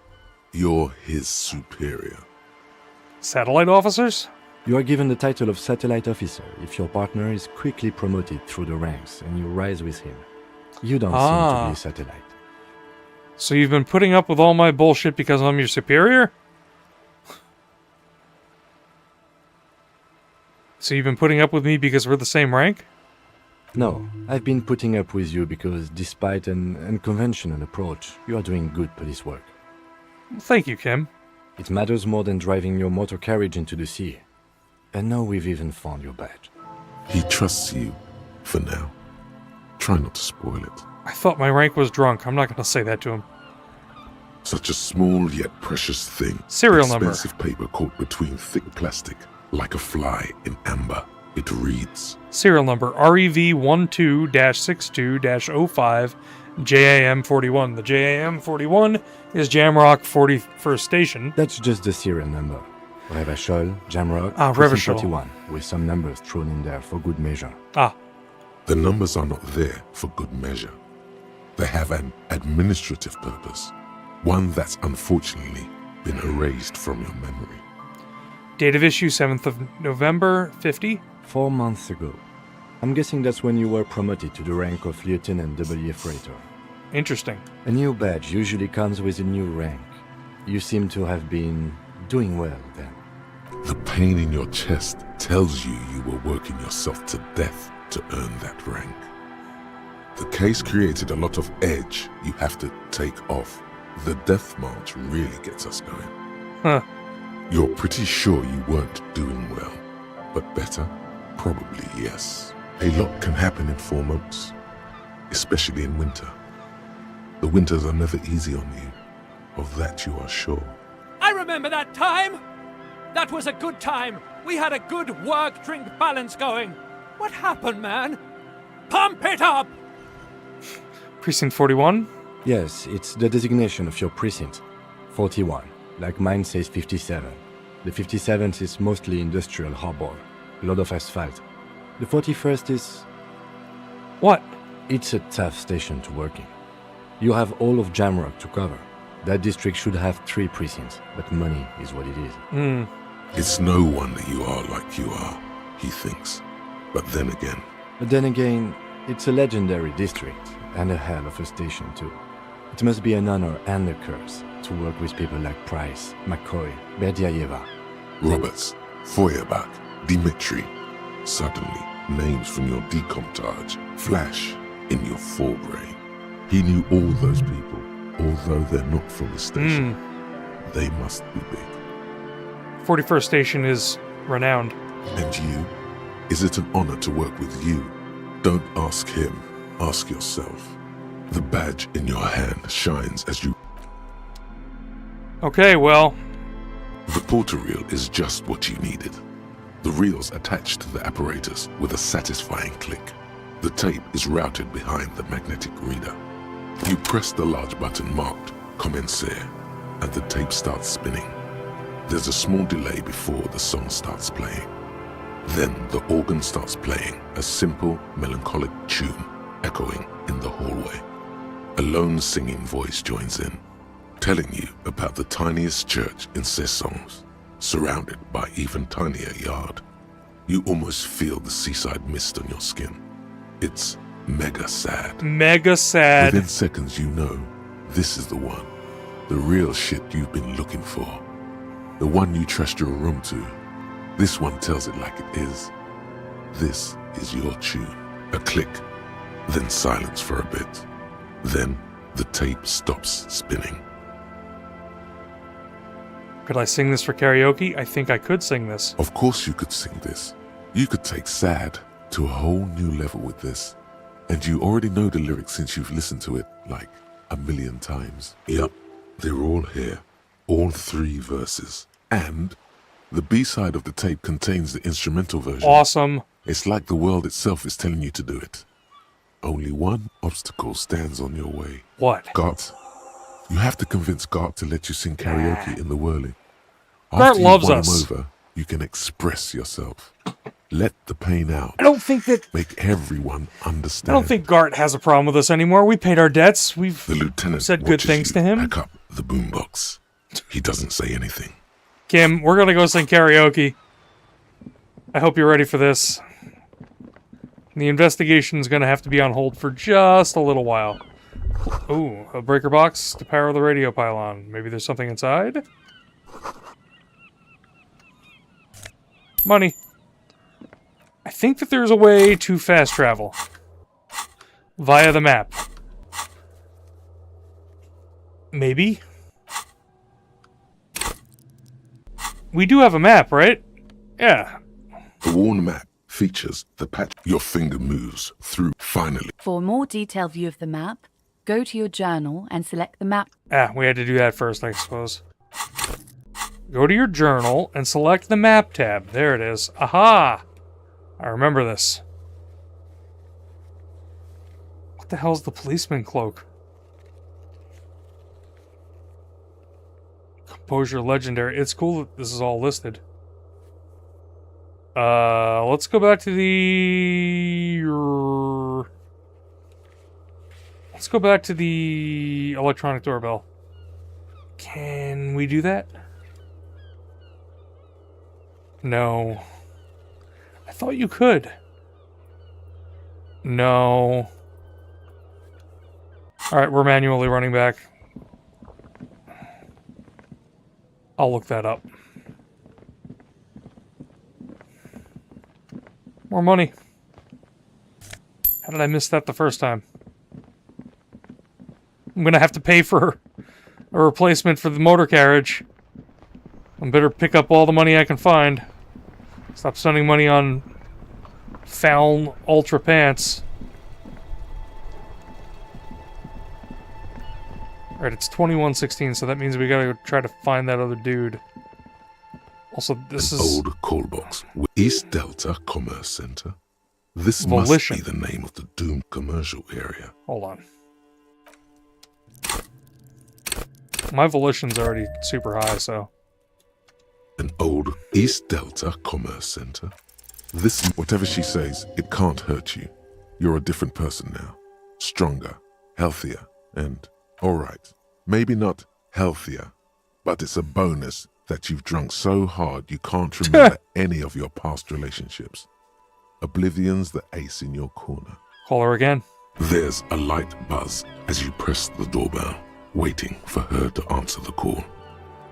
you're his superior. Satellite officers? You are given the title of satellite officer if your partner is quickly promoted through the ranks and you rise with him. You don't seem to be a satellite. So you've been putting up with all my bullshit because I'm your superior? So you've been putting up with me because we're the same rank? No, I've been putting up with you because despite an unconventional approach, you are doing good police work. Thank you, Kim. It matters more than driving your motor carriage into the sea. And now we've even found your badge. He trusts you, for now. Try not to spoil it. I thought my rank was drunk. I'm not going to say that to him. Such a small yet precious thing. Serial number. Expensive paper caught between thick plastic, like a fly in amber. It reads... Serial number REV12-62-05 JAM41. The JAM41 is Jamrock 41st Station. That's just the serial number. Revachol, Jamrock, Revachol. 41, with some numbers thrown in there for good measure. The numbers are not there for good measure. They have an administrative purpose, one that's unfortunately been erased from your memory. Date of issue 7th of November, 50. 4 months ago. I'm guessing that's when you were promoted to the rank of Lieutenant W. Freighter. Interesting. A new badge usually comes with a new rank. You seem to have been doing well then. The pain in your chest tells you you were working yourself to death to earn that rank. The case created a lot of edge you have to take off. The death march really gets us going. Huh. You're pretty sure you weren't doing well, but better? Probably yes. A lot can happen in 4 months, especially in winter. The winters are never easy on you, of that you are sure. I remember that time! That was a good time. We had a good work-drink balance going. What happened, man? Pump it up! Precinct 41? Yes, it's the designation of your precinct. 41, like mine says 57. The 57th is mostly industrial harbor, a lot of asphalt. The 41st is... What? It's a tough station to work in. You have all of Jamrock to cover. That district should have 3 precincts, but money is what it is. It's no wonder you are like you are, he thinks. But then again, it's a legendary district, and a hell of a station too. It must be an honor and a curse to work with people like Price, McCoy, Berdiaeva. Roberts, Feuerbach, Dimitri. Suddenly, names from your decomptage flash in your forebrain. He knew all those people, although they're not from the station. They must be big. 41st Station is renowned. And you? Is it an honor to work with you? Don't ask him, ask yourself. The badge in your hand shines as you... Okay, well... The porter reel is just what you needed. The reel's attached to the apparatus with a satisfying click. The tape is routed behind the magnetic reader. You press the large button marked Commencer, and the tape starts spinning. There's a small delay before the song starts playing. Then the organ starts playing a simple, melancholic tune echoing in the hallway. A lone singing voice joins in, telling you about the tiniest church in Cessons, surrounded by even tinier yard. You almost feel the seaside mist on your skin. It's mega sad. Mega sad. Within seconds you know, this is the one. The real shit you've been looking for. The one you trust your room to. This one tells it like it is. This is your tune. A click, then silence for a bit. Then the tape stops spinning. Could I sing this for karaoke? I think I could sing this. Of course you could sing this. You could take sad to a whole new level with this. And you already know the lyrics since you've listened to it like 1,000,000 times. Yep, they're all here. All 3 verses. And the B-side of the tape contains the instrumental version. Awesome. It's like the world itself is telling you to do it. Only one obstacle stands on your way. What? Gart. You have to convince Gart to let you sing karaoke in the whirling. Gart After loves you've won us. him over, you can express yourself. Let the pain out. I don't think that... Make everyone I understand. don't think Gart has a problem with us anymore. We paid our debts. We've The lieutenant said good watches things you to him. Pack up the boombox. He doesn't say anything. Kim, we're gonna go sing karaoke. I hope you're ready for this. The investigation's gonna have to be on hold for just a little while. Ooh, a breaker box to power the radio pylon. Maybe there's something inside? Money. I think that there's a way to fast travel. Via the map. Maybe? We do have a map, right? Yeah. The worn map features the patch your finger moves through. Finally, For a more detailed view of the map, go to your journal and select the map. Ah, we had to do that first, I suppose. Go to your journal and select the map tab. There it is. Aha! I remember this. What the hell's the policeman cloak? Composure legendary. It's cool that this is all listed. Let's go back to the... Let's go back to the electronic doorbell. Can we do that? No. I thought you could. No. Alright, we're manually running back. I'll look that up. More money. How did I miss that the first time? I'm gonna have to pay for a replacement for the motor carriage. I better pick up all the money I can find. Stop spending money on foul ultra pants. Alright, it's 21:16, so that means we gotta go try to find that other dude. Also, this is... old call box. East Delta Commerce Center. This Volition. must be the name of the doomed commercial area. Hold on. My volition's already super high, so... An old East Delta Commerce Center. This, whatever she says, it can't hurt you. You're a different person now. Stronger, healthier, and, alright, maybe not healthier, but it's a bonus that you've drunk so hard you can't remember any of your past relationships. Oblivion's the ace in your corner. Call her again. There's a light buzz as you press the doorbell, waiting for her to answer the call.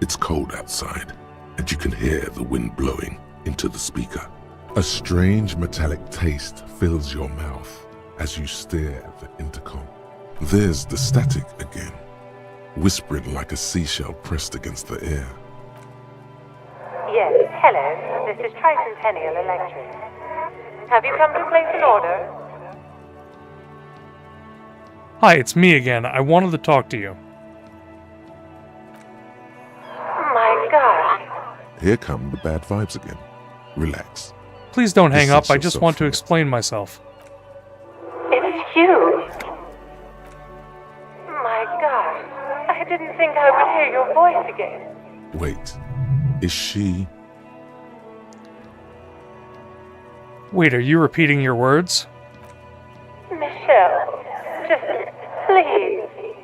It's cold outside, and you can hear the wind blowing into the speaker. A strange metallic taste fills your mouth as you stare at the intercom. There's the static again, whispering like a seashell pressed against the air. Yes, hello. This is Tricentennial Electric. Have you come to place an order? Hi, it's me again. I wanted to talk to you. My God. Here come the bad vibes again. Relax. Please don't hang up. Distance I just yourself want to from it. explain myself. It's you. My God. I didn't think I would hear your voice again. Wait, is she... Wait, are you repeating your words? Michelle, just please.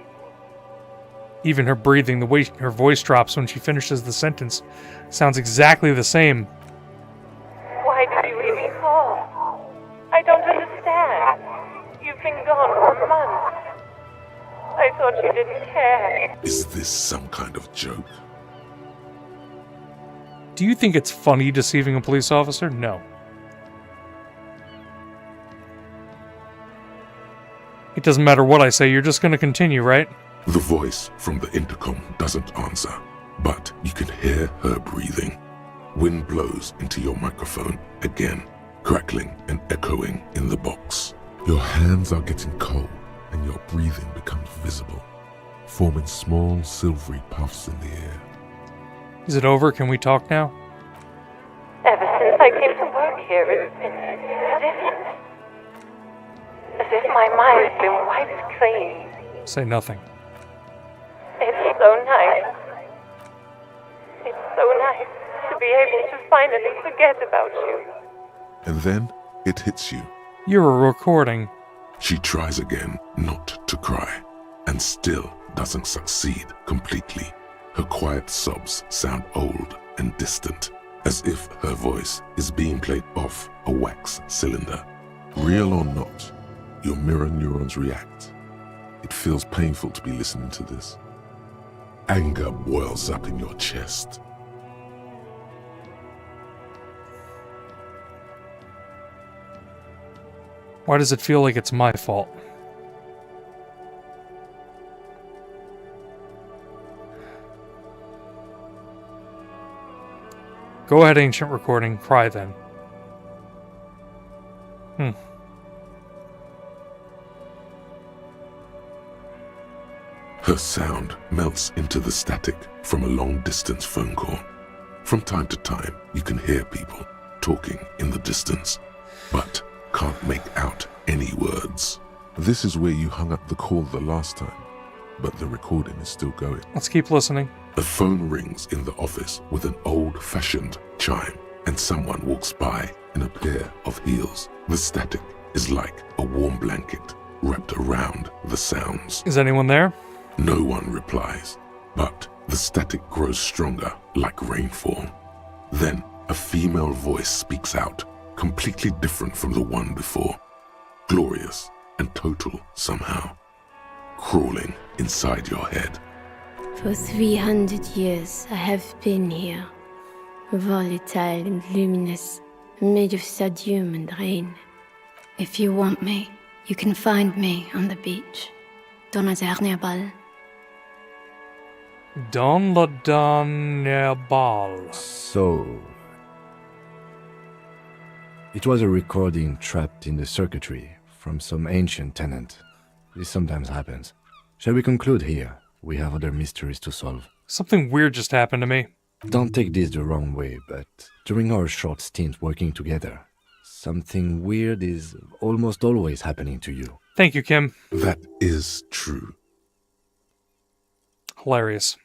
Even her breathing, the way her voice drops when she finishes the sentence, sounds exactly the same. Why did you even call? I don't understand. You've been gone for months. I thought you didn't care. Is this some kind of joke? Do you think it's funny deceiving a police officer? No. It doesn't matter what I say, you're just gonna continue, right? The voice from the intercom doesn't answer, but you can hear her breathing. Wind blows into your microphone again, crackling and echoing in the box. Your hands are getting cold and your breathing becomes visible, forming small silvery puffs in the air. Is it over? Can we talk now? Ever since I came to work here, it's been different. if my mind's been wiped clean. Say nothing. It's so nice. It's so nice to be able to finally forget about you. And then it hits you. You're a recording. She tries again not to cry, and still doesn't succeed completely. Her quiet sobs sound old and distant, as if her voice is being played off a wax cylinder. Real or not, your mirror neurons react. It feels painful to be listening to this. Anger boils up in your chest. Why does it feel like it's my fault? Go ahead, ancient recording. Cry then. Her sound melts into the static from a long-distance phone call. From time to time, you can hear people talking in the distance, but can't make out any words. This is where you hung up the call the last time, but the recording is still going. Let's keep listening. The phone rings in the office with an old-fashioned chime, and someone walks by in a pair of heels. The static is like a warm blanket wrapped around the sounds. Is anyone there? No one replies, but the static grows stronger like rainfall. Then a female voice speaks out, completely different from the one before. Glorious and total somehow, crawling inside your head. For 300 years I have been here, volatile and luminous, made of sodium and rain. If you want me, you can find me on the beach. Dans la dernière balle. Dans la dernière balle. So... it was a recording trapped in the circuitry from some ancient tenant. This sometimes happens. Shall we conclude here? We have other mysteries to solve. Something weird just happened to me. Don't take this the wrong way, but during our short stint working together, something weird is almost always happening to you. Thank you, Kim. That is true. Hilarious.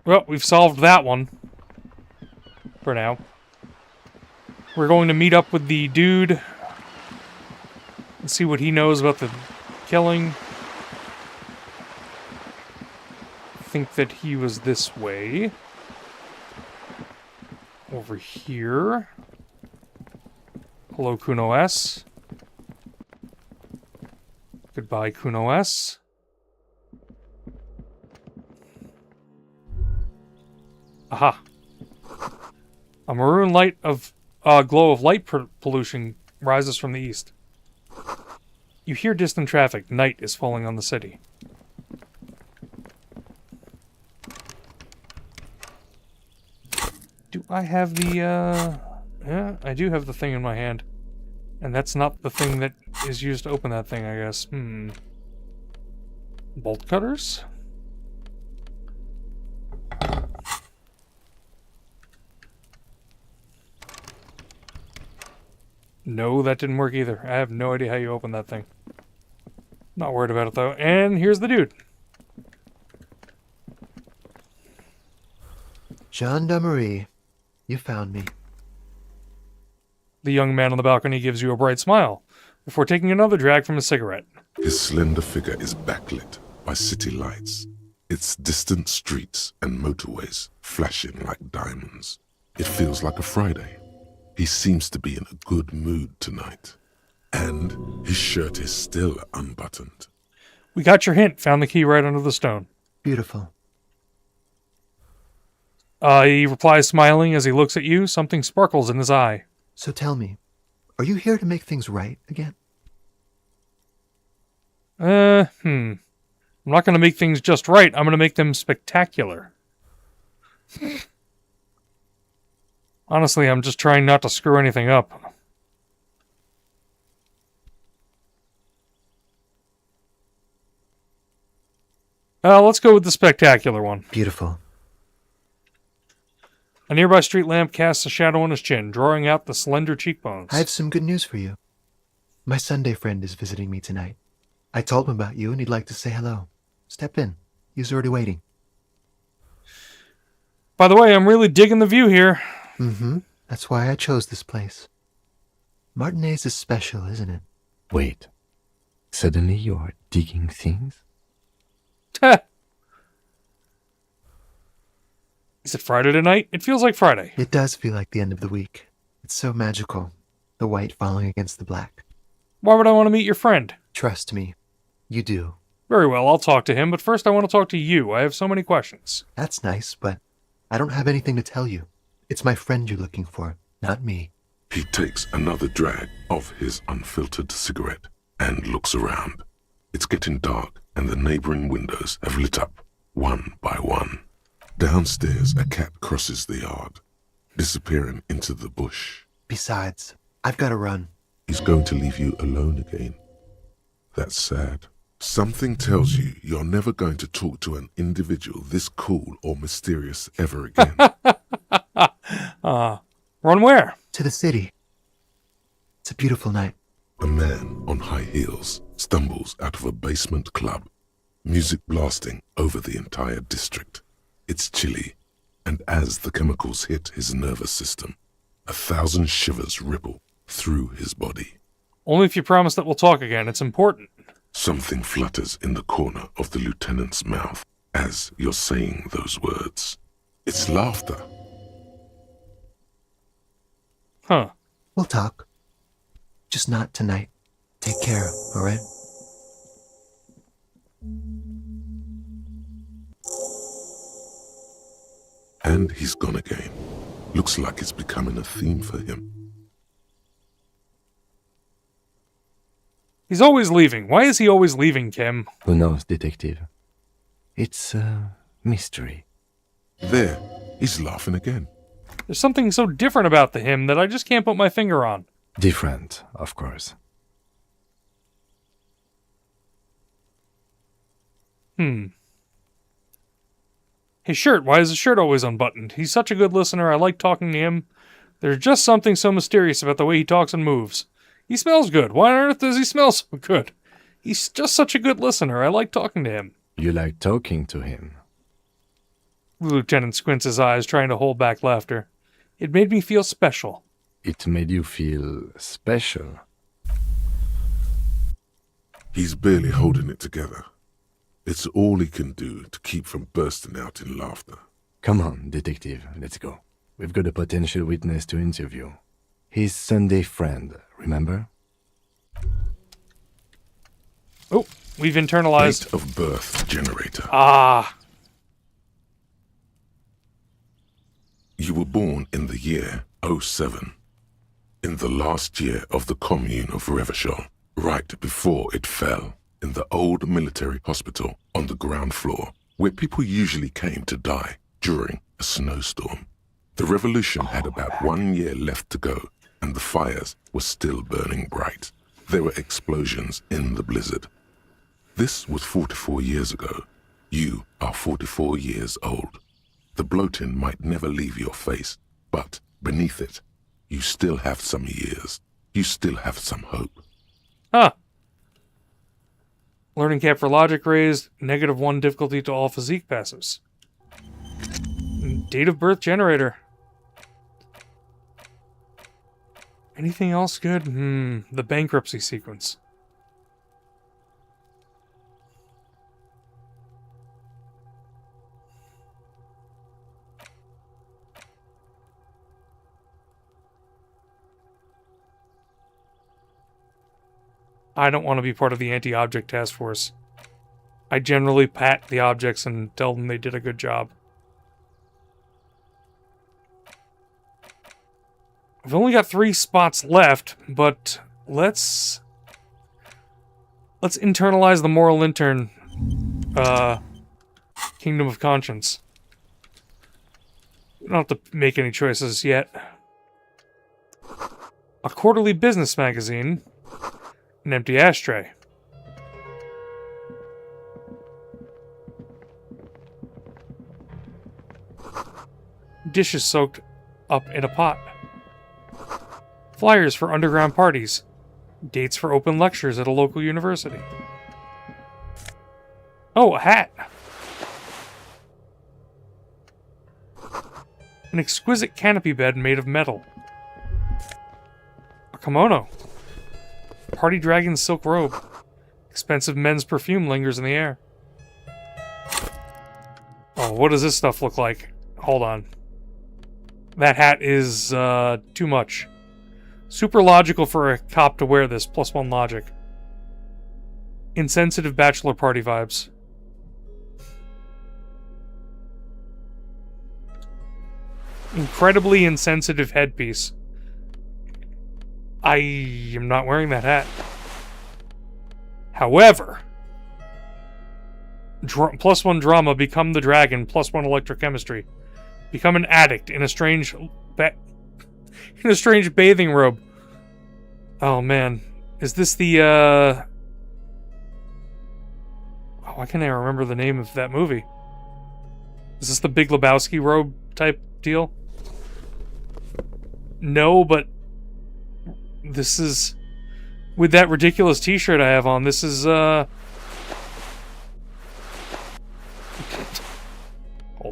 Well, we've solved that one. For now. We're going to meet up with the dude and see what he knows about the killing. I think that he was this way. Over here. Hello, Kuno S. Goodbye, Kuno S. Aha. A maroon light of glow of light pollution rises from the east. You hear distant traffic. Night is falling on the city. Do I have the, yeah, I do have the thing in my hand. And that's not the thing that is used to open that thing, I guess. Bolt cutters? No, that didn't work either. I have no idea how you open that thing. Not worried about it, though. And here's the dude. Gendarmerie, you found me. The young man on the balcony gives you a bright smile, before taking another drag from a cigarette. His slender figure is backlit by city lights, its distant streets and motorways flashing like diamonds. It feels like a Friday. He seems to be in a good mood tonight. And his shirt is still unbuttoned. We got your hint. Found the key right under the stone. Beautiful. He replies smiling as he looks at you. Something sparkles in his eye. So tell me, are you here to make things right again? I'm not going to make things just right. I'm going to make them spectacular. Honestly, I'm just trying not to screw anything up. Let's go with the spectacular one. Beautiful. A nearby street lamp casts a shadow on his chin, drawing out the slender cheekbones. I have some good news for you. My Sunday friend is visiting me tonight. I told him about you and he'd like to say hello. Step in. He's already waiting. By the way, I'm really digging the view here. Mm-hmm. That's why I chose this place. Martinez is special, isn't it? Wait. Suddenly you are digging things? Is it Friday tonight? It feels like Friday. It does feel like the end of the week. It's so magical. The white falling against the black. Why would I want to meet your friend? Trust me. You do. Very well, I'll talk to him, but first I want to talk to you. I have so many questions. That's nice, but I don't have anything to tell you. It's my friend you're looking for, not me. He takes another drag of his unfiltered cigarette and looks around. It's getting dark, and the neighboring windows have lit up, one by one. Downstairs, a cat crosses the yard, disappearing into the bush. Besides, I've got to run. He's going to leave you alone again. That's sad. Something tells you you're never going to talk to an individual this cool or mysterious ever again. Run where? To the city. It's a beautiful night. A man on high heels stumbles out of a basement club, music blasting over the entire district. It's chilly, and as the chemicals hit his nervous system, 1,000 shivers ripple through his body. Only if you promise that we'll talk again. It's important. Something flutters in the corner of the lieutenant's mouth as you're saying those words. It's laughter. Huh. We'll talk. Just not tonight. Take care, alright? And he's gone again. Looks like it's becoming a theme for him. He's always leaving. Why is he always leaving, Kim? Who knows, detective? It's a mystery. There, he's laughing again. There's something so different about him that I just can't put my finger on. Different, of course. His shirt. Why is his shirt always unbuttoned? He's such a good listener. I like talking to him. There's just something so mysterious about the way he talks and moves. He smells good. Why on earth does he smell so good? He's just such a good listener. I like talking to him. You like talking to him? The lieutenant squints his eyes, trying to hold back laughter. It made me feel special. It made you feel special. He's barely holding it together. It's all he can do to keep from bursting out in laughter. Come on, detective, let's go. We've got a potential witness to interview. His Sunday friend, remember? Oh, we've internalized... Date of birth generator. Ah. You were born in the year 07. In the last year of the commune of Revachol, right before it fell, in the old military hospital on the ground floor, where people usually came to die during a snowstorm. The revolution had about 1 year left to go, and the fires were still burning bright. There were explosions in the blizzard. This was 44 years ago. You are 44 years old. The bloating might never leave your face, but beneath it, you still have some years. You still have some hope. Huh. Learning cap for logic raised. -1 difficulty to all physique passives. Date of birth generator. Anything else good? The bankruptcy sequence. I don't want to be part of the anti-object task force. I generally pat the objects and tell them they did a good job. I've only got 3 spots left, but let's internalize the moral intern Kingdom of Conscience. We don't have to make any choices yet. A quarterly business magazine. An empty ashtray. dishes soaked up in a pot. Flyers for underground parties. Dates for open lectures at a local university. Oh, a hat! An exquisite canopy bed made of metal. A kimono. Party dragon's silk robe. Expensive men's perfume lingers in the air. Oh, what does this stuff look like? Hold on. That hat is, too much. Super logical for a cop to wear this, +1 logic. Insensitive bachelor party vibes. Incredibly insensitive headpiece. I am not wearing that hat. However, +1 drama, become the dragon, +1 electrochemistry. Become an addict in a strange bathing robe. Oh man, is this the oh, why can't I remember the name of that movie? Is this the Big Lebowski robe type deal? No, but this is with that ridiculous t-shirt I have on. This is hold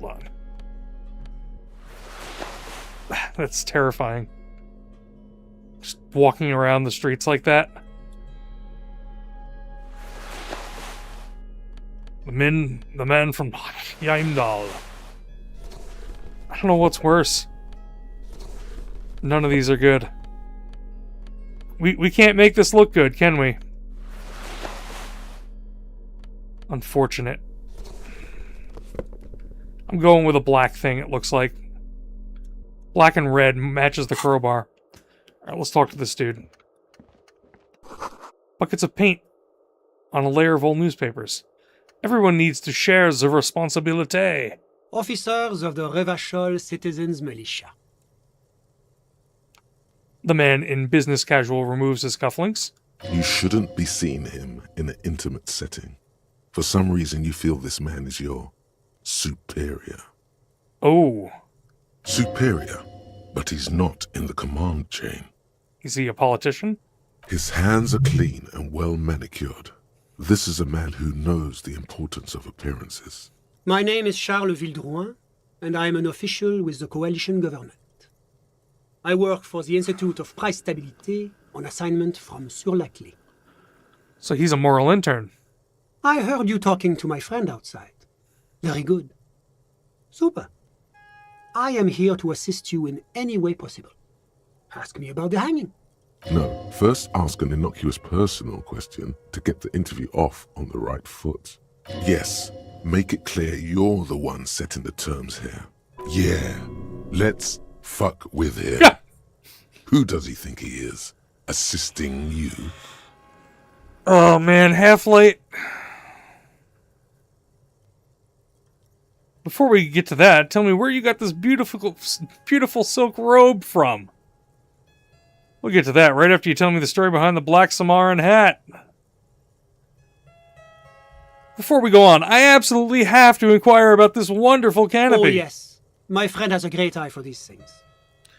on. That's terrifying. Just walking around the streets like that. The man from Heimdall. I don't know what's worse. None of these are good. We can't make this look good, can we? Unfortunate. I'm going with a black thing, it looks like. Black and red matches the crowbar. Alright, let's talk to this dude. Buckets of paint on a layer of old newspapers. Everyone needs to share the responsibility. Officers of the Revachol Citizens Militia. The man in business casual removes his cufflinks. You shouldn't be seeing him in an intimate setting. For some reason, you feel this man is your superior. Oh. Superior, but he's not in the command chain. Is he a politician? His hands are clean and well manicured. This is a man who knows the importance of appearances. My name is Charles Vildrouin, and I am an official with the coalition government. I work for the Institute of Price Stabilité on assignment from Sur-la-Clé. So he's a moral intern. I heard you talking to my friend outside. Very good. Super. I am here to assist you in any way possible. Ask me about the hanging. No, first ask an innocuous personal question to get the interview off on the right foot. Yes, make it clear you're the one setting the terms here. Yeah, let's fuck with him. Yeah. Who does he think he is? Assisting you? Oh man, half late. Before we get to that, tell me where you got this beautiful silk robe from. We'll get to that right after you tell me the story behind the black Samaran hat. Before we go on, I absolutely have to inquire about this wonderful canopy. Oh yes, my friend has a great eye for these things.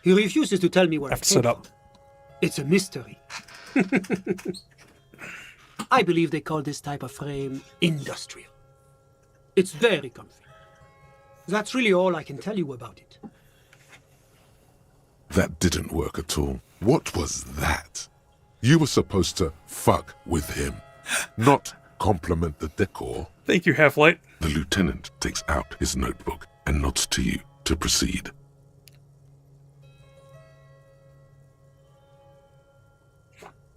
He refuses to tell me where I have it to came sit up. from. It's a mystery. I believe they call this type of frame industrial. It's very comfy. That's really all I can tell you about it. That didn't work at all. What was that? You were supposed to fuck with him, not compliment the decor. Thank you, Half-Light. The lieutenant takes out his notebook and nods to you to proceed.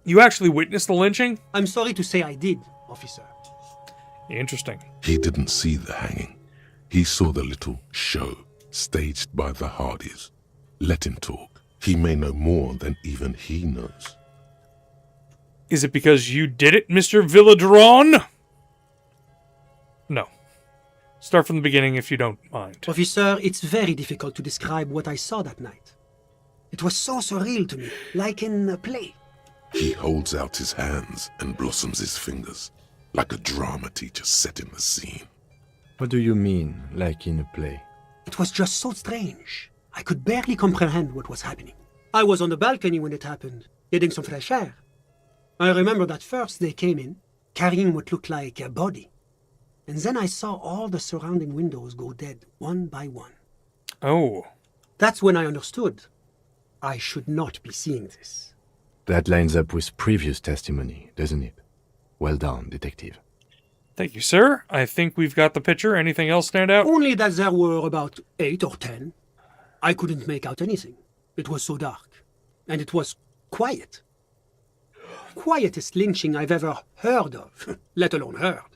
You actually witnessed the lynching? I'm sorry to say I did, officer. Interesting. He didn't see the hanging. He saw the little show staged by the Hardys. Let him talk. He may know more than even he knows. Is it because you did it, Mr. Villadron? No. Start from the beginning if you don't mind. Officer, it's very difficult to describe what I saw that night. It was so surreal to me, like in a play. He holds out his hands and blossoms his fingers, like a drama teacher setting the scene. What do you mean, like in a play? It was just so strange. I could barely comprehend what was happening. I was on the balcony when it happened, getting some fresh air. I remember that first they came in, carrying what looked like a body. And then I saw all the surrounding windows go dead, one by one. Oh. That's when I understood. I should not be seeing this. That lines up with previous testimony, doesn't it? Well done, detective. Thank you, sir. I think we've got the picture. Anything else stand out? Only that there were about 8 or 10. I couldn't make out anything. It was so dark. And it was quiet. Quietest lynching I've ever heard of, let alone heard.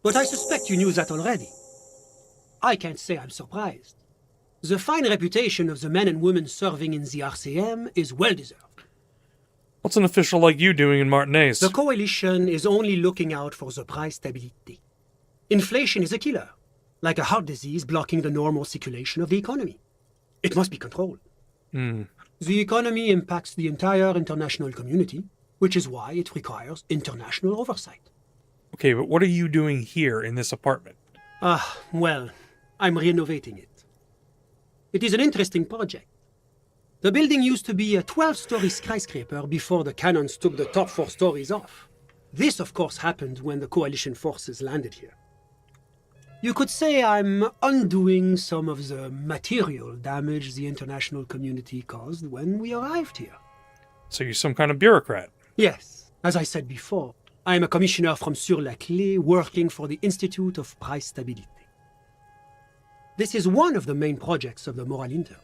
But I suspect you knew that already. I can't say I'm surprised. The fine reputation of the men and women serving in the RCM is well-deserved. What's an official like you doing in Martinez? The coalition is only looking out for the price stability. Inflation is a killer, like a heart disease blocking the normal circulation of the economy. It must be controlled. The economy impacts the entire international community, which is why it requires international oversight. Okay, but what are you doing here in this apartment? Well, I'm renovating it. It is an interesting project. The building used to be a 12-story skyscraper before the cannons took the top 4 stories off. This, of course, happened when the coalition forces landed here. You could say I'm undoing some of the material damage the international community caused when we arrived here. So you're some kind of bureaucrat? Yes. As I said before, I am a commissioner from Sur-la-Clé working for the Institute of Price Stability. This is one of the main projects of the Moral Intern.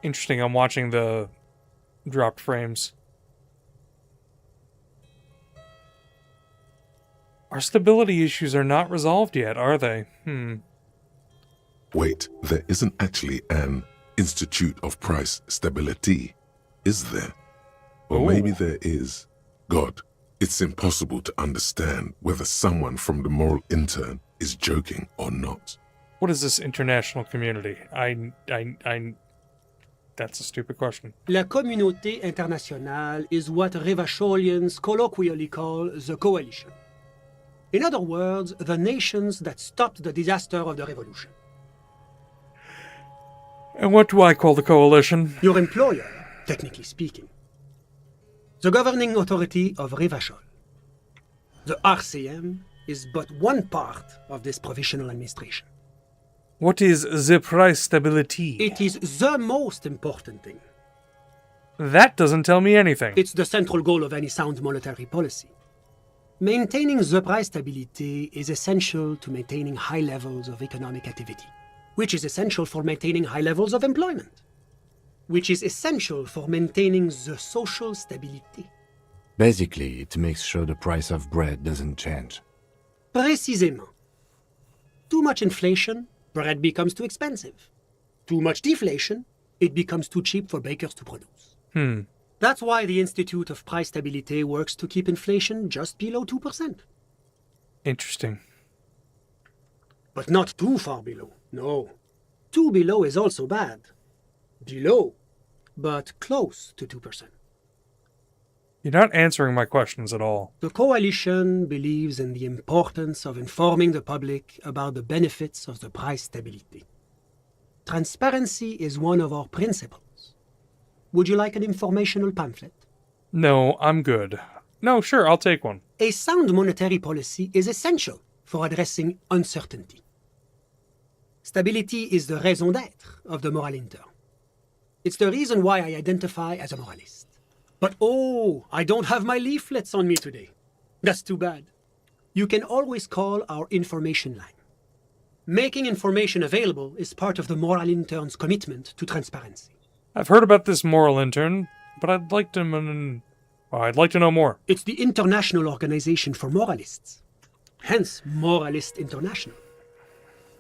Interesting, I'm watching the dropped frames. Our stability issues are not resolved yet, are they? Wait, there isn't actually an Institute of Price Stability, is there? Or maybe there is. God, it's impossible to understand whether someone from the Moral Intern is joking or not. What is this international community? That's a stupid question. La Communauté Internationale is what Revacholians colloquially call the coalition. In other words, the nations that stopped the disaster of the revolution. And what do I call the coalition? Your employer, technically speaking. The governing authority of Revachol. The RCM is but one part of this provisional administration. What is the price stability? It is the most important thing. That doesn't tell me anything. It's the central goal of any sound monetary policy. Maintaining the price stability is essential to maintaining high levels of economic activity, which is essential for maintaining high levels of employment, which is essential for maintaining the social stability. Basically, it makes sure the price of bread doesn't change. Précisément. Too much inflation, bread becomes too expensive. Too much deflation, it becomes too cheap for bakers to produce. That's why the Institute of Price Stability works to keep inflation just below 2%. Interesting. But not too far below, no. Too below is also bad. Below, but close to 2%. You're not answering my questions at all. The coalition believes in the importance of informing the public about the benefits of the price stability. Transparency is one of our principles. Would you like an informational pamphlet? No, I'm good. No, sure, I'll take one. A sound monetary policy is essential for addressing uncertainty. Stability is the raison d'être of the Moral Intern. It's the reason why I identify as a moralist. But I don't have my leaflets on me today. That's too bad. You can always call our information line. Making information available is part of the Moral Intern's commitment to transparency. I've heard about this moral intern, but I'd like to know more. It's the International Organization for Moralists, hence Moralist International.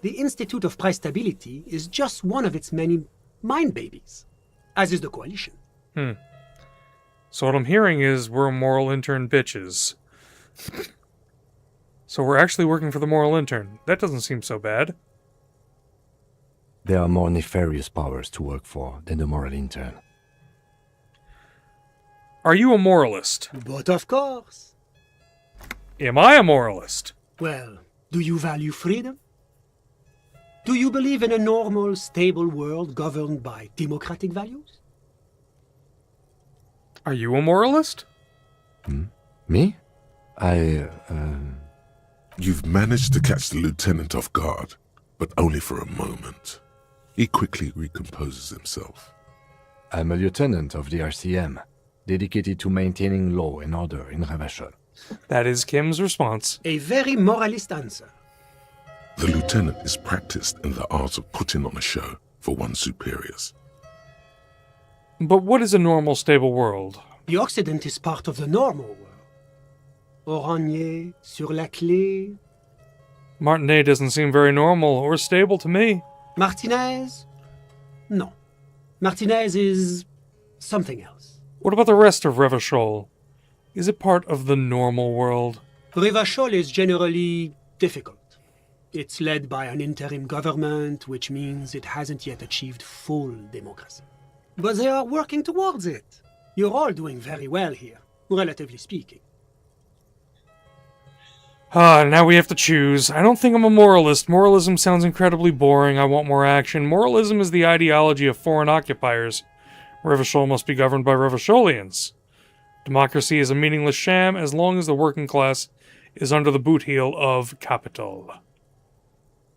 The Institute of Price Stability is just one of its many mind babies, as is the coalition. So what I'm hearing is we're moral intern bitches. So we're actually working for the moral intern. That doesn't seem so bad. There are more nefarious powers to work for than the Moral Intern. Are you a moralist? But of course. Am I a moralist? Well, do you value freedom? Do you believe in a normal, stable world governed by democratic values? Are you a moralist? Me? You've managed to catch the lieutenant off guard, but only for a moment. He quickly recomposes himself. I'm a lieutenant of the RCM, dedicated to maintaining law and order in Revachol. That is Kim's response. A very moralist answer. The lieutenant is practiced in the art of putting on a show for one's superiors. But what is a normal, stable world? The Occident is part of the normal world. Oranje, sur la clé. Martinet doesn't seem very normal or stable to me. Martinez? No. Martinez is something else. What about the rest of Revachol? Is it part of the normal world? Revachol is generally difficult. It's led by an interim government, which means it hasn't yet achieved full democracy. But they are working towards it. You're all doing very well here, relatively speaking. Now we have to choose. I don't think I'm a moralist. Moralism sounds incredibly boring. I want more action. Moralism is the ideology of foreign occupiers. Revachol must be governed by Revacholians. Democracy is a meaningless sham as long as the working class is under the boot heel of capital.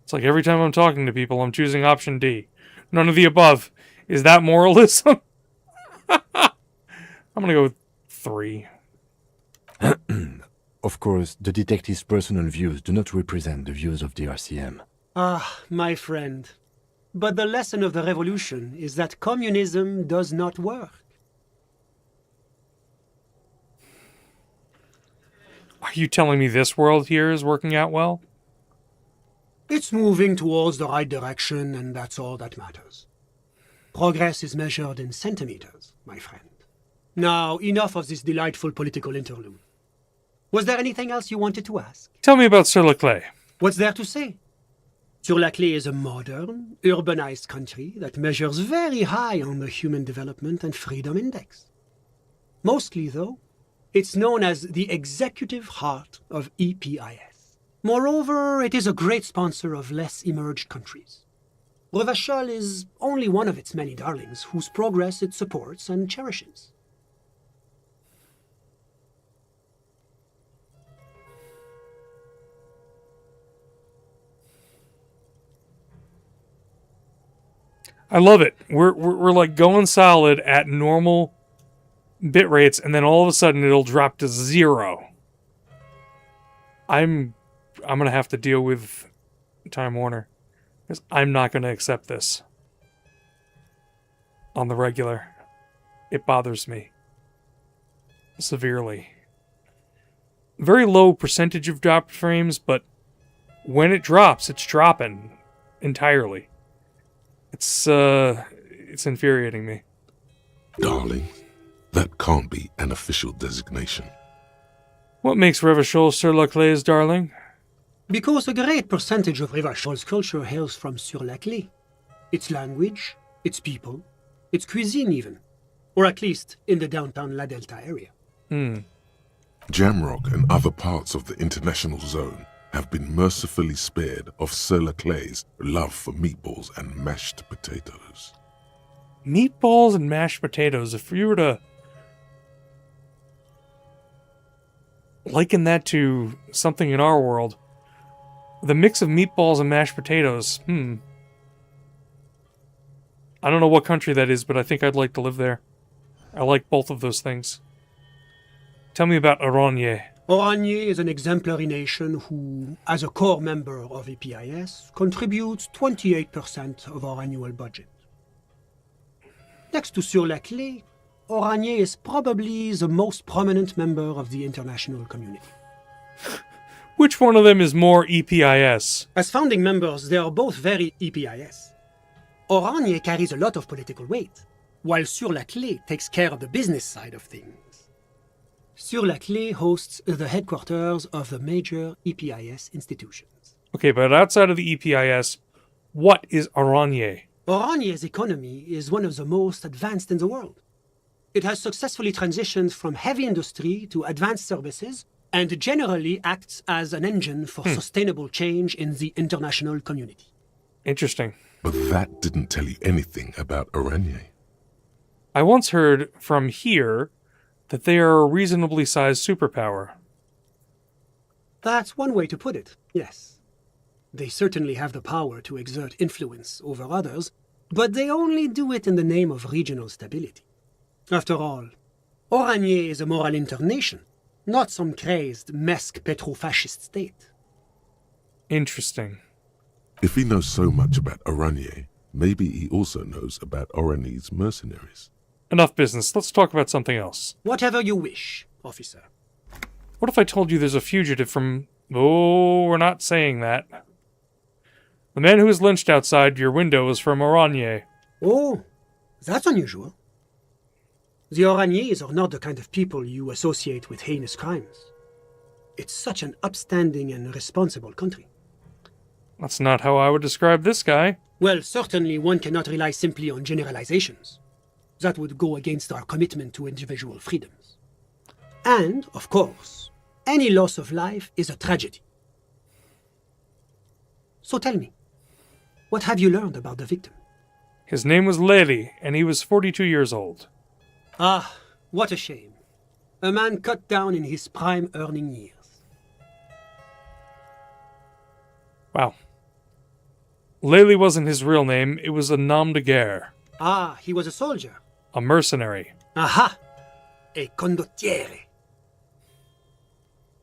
It's like every time I'm talking to people, I'm choosing option D. None of the above. Is that moralism? I'm gonna go with 3. Of course, the detective's personal views do not represent the views of the RCM. Ah, my friend. But the lesson of the revolution is that communism does not work. Are you telling me this world here is working out well? It's moving towards the right direction, and that's all that matters. Progress is measured in centimeters, my friend. Now, enough of this delightful political interlude. Was there anything else you wanted to ask? Tell me about Sur la Clé. What's there to say? Sur la Clé is a modern, urbanized country that measures very high on the Human Development and Freedom Index. Mostly, though, it's known as the executive heart of EPIS. Moreover, it is a great sponsor of less emerged countries. Revachol is only one of its many darlings whose progress it supports and cherishes. I love it. We're like going solid at normal bit rates, and then all of a sudden it'll drop to 0. I'm gonna have to deal with Time Warner because I'm not gonna accept this on the regular. It bothers me severely. Very low percentage of dropped frames, but when it drops, it's dropping entirely. It's infuriating me. Darling, that can't be an official designation. What makes Revachol Sur la Clé's darling? Because a great percentage of Revachol's culture hails from Sur la Clé. Its language, its people, its cuisine even. Or at least in the downtown La Delta area. Jamrock and other parts of the international zone have been mercifully spared of Sur la Clé's love for meatballs and mashed potatoes. Meatballs and mashed potatoes. If you were to liken that to something in our world, the mix of meatballs and mashed potatoes, I don't know what country that is, but I think I'd like to live there. I like both of those things. Tell me about Oranje. Oranje is an exemplary nation who, as a core member of EPIS, contributes 28% of our annual budget. Next to Sur la Clé, Oranje is probably the most prominent member of the international community. Which one of them is more EPIS? As founding members, they are both very EPIS. Oranje carries a lot of political weight, while Sur la Clé takes care of the business side of things. Sur la Clé hosts the headquarters of the major EPIS institutions. Okay, but outside of the EPIS, what is Oranje? Oranje's economy is one of the most advanced in the world. It has successfully transitioned from heavy industry to advanced services and generally acts as an engine for sustainable change in the international community. Interesting. But that didn't tell you anything about Oranje. I once heard from here that they are a reasonably sized superpower. That's one way to put it, yes. They certainly have the power to exert influence over others, but they only do it in the name of regional stability. After all, Oranje is a moral nation, not some crazed Mesk petro-fascist state. Interesting. If he knows so much about Oranje, maybe he also knows about Oranje's mercenaries. Enough business. Let's talk about something else. Whatever you wish, officer. What if I told you there's a fugitive from... Oh, we're not saying that. The man who was lynched outside your window is from Oranje. Oh, that's unusual. The Oranjés are not the kind of people you associate with heinous crimes. It's such an upstanding and responsible country. That's not how I would describe this guy. Well, certainly one cannot rely simply on generalizations. That would go against our commitment to individual freedoms. And, of course, any loss of life is a tragedy. So tell me, what have you learned about the victim? His name was Lely, and he was 42 years old. Ah, what a shame. A man cut down in his prime earning years. Wow. Lely wasn't his real name, it was a nom de guerre. Ah, he was a soldier. A mercenary. Aha! A condottiere.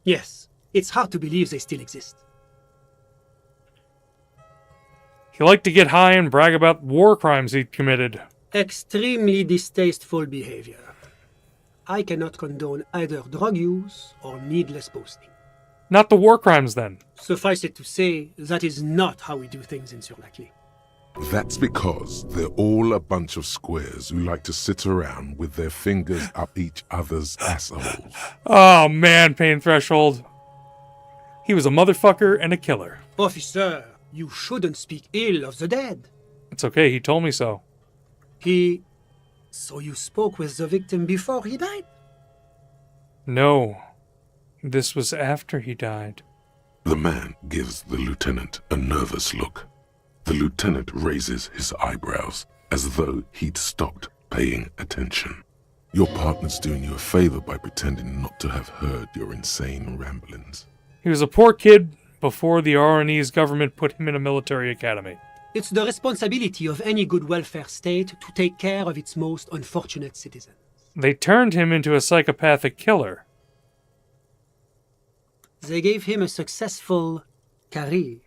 Yes, it's hard to believe they still exist. He liked to get high and brag about war crimes he'd committed. Extremely distasteful behavior. I cannot condone either drug use or needless boasting. Not the war crimes, then. Suffice it to say, that is not how we do things in Sur-la-Clé. That's because they're all a bunch of squares who like to sit around with their fingers up each other's assholes. Oh man, pain threshold. He was a motherfucker and a killer. Officer, you shouldn't speak ill of the dead. It's okay, he told me so. So you spoke with the victim before he died? No. This was after he died. The man gives the lieutenant a nervous look. The lieutenant raises his eyebrows as though he'd stopped paying attention. Your partner's doing you a favor by pretending not to have heard your insane ramblings. He was a poor kid before the Oranese government put him in a military academy. It's the responsibility of any good welfare state to take care of its most unfortunate citizens. They turned him into a psychopathic killer. They gave him a successful career.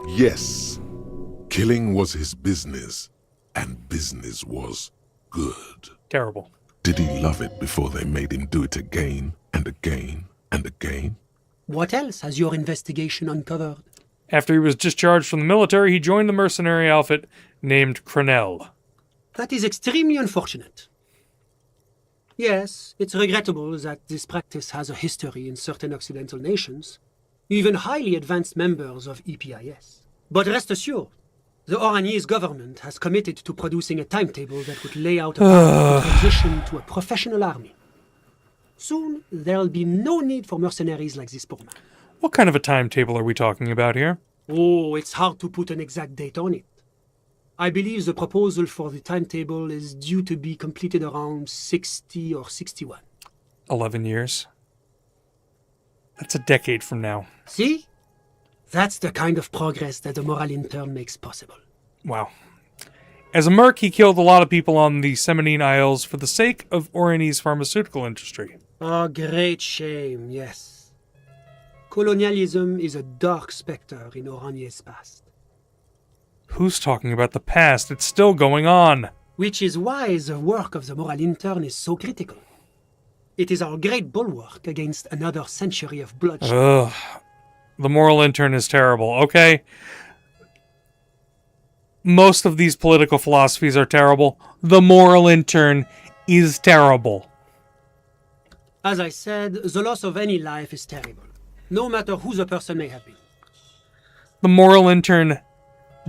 Yes, killing was his business, and business was good. Terrible. Did he love it before they made him do it again and again and again? What else has your investigation uncovered? After he was discharged from the military, he joined the mercenary outfit named Crenel. That is extremely unfortunate. Yes, it's regrettable that this practice has a history in certain Occidental nations, even highly advanced members of EPIS. But rest assured, the Oranese government has committed to producing a timetable that would lay out a path to transition to a professional army. Soon, there'll be no need for mercenaries like this poor man. What kind of a timetable are we talking about here? Oh, it's hard to put an exact date on it. I believe the proposal for the timetable is due to be completed around 60 or 61. 11 years. That's a decade from now. See? That's the kind of progress that the moral intern makes possible. Wow. As a merc, he killed a lot of people on the Seminine Isles for the sake of Oranese pharmaceutical industry. A great shame, yes. Colonialism is a dark specter in Oranje's past. Who's talking about the past? It's still going on. Which is why the work of the moral intern is so critical. It is our great bulwark against another century of bloodshed. Ugh. The moral intern is terrible, okay? Most of these political philosophies are terrible. The moral intern is terrible. As I said, the loss of any life is terrible, no matter who the person may have been. The moral intern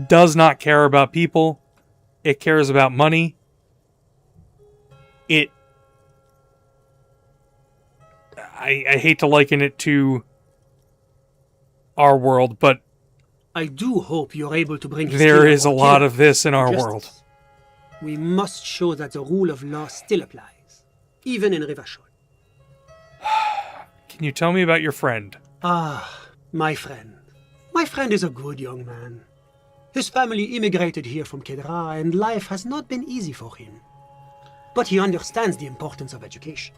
does not care about people. It cares about money. It I hate to liken it to our world, but I do hope you're able to bring there is a lot of this in our world. We must show that the rule of law still applies, even in Rivachol. Can you tell me about your friend? Ah, my friend. My friend is a good young man. His family immigrated here from Kedra, and life has not been easy for him. But he understands the importance of education.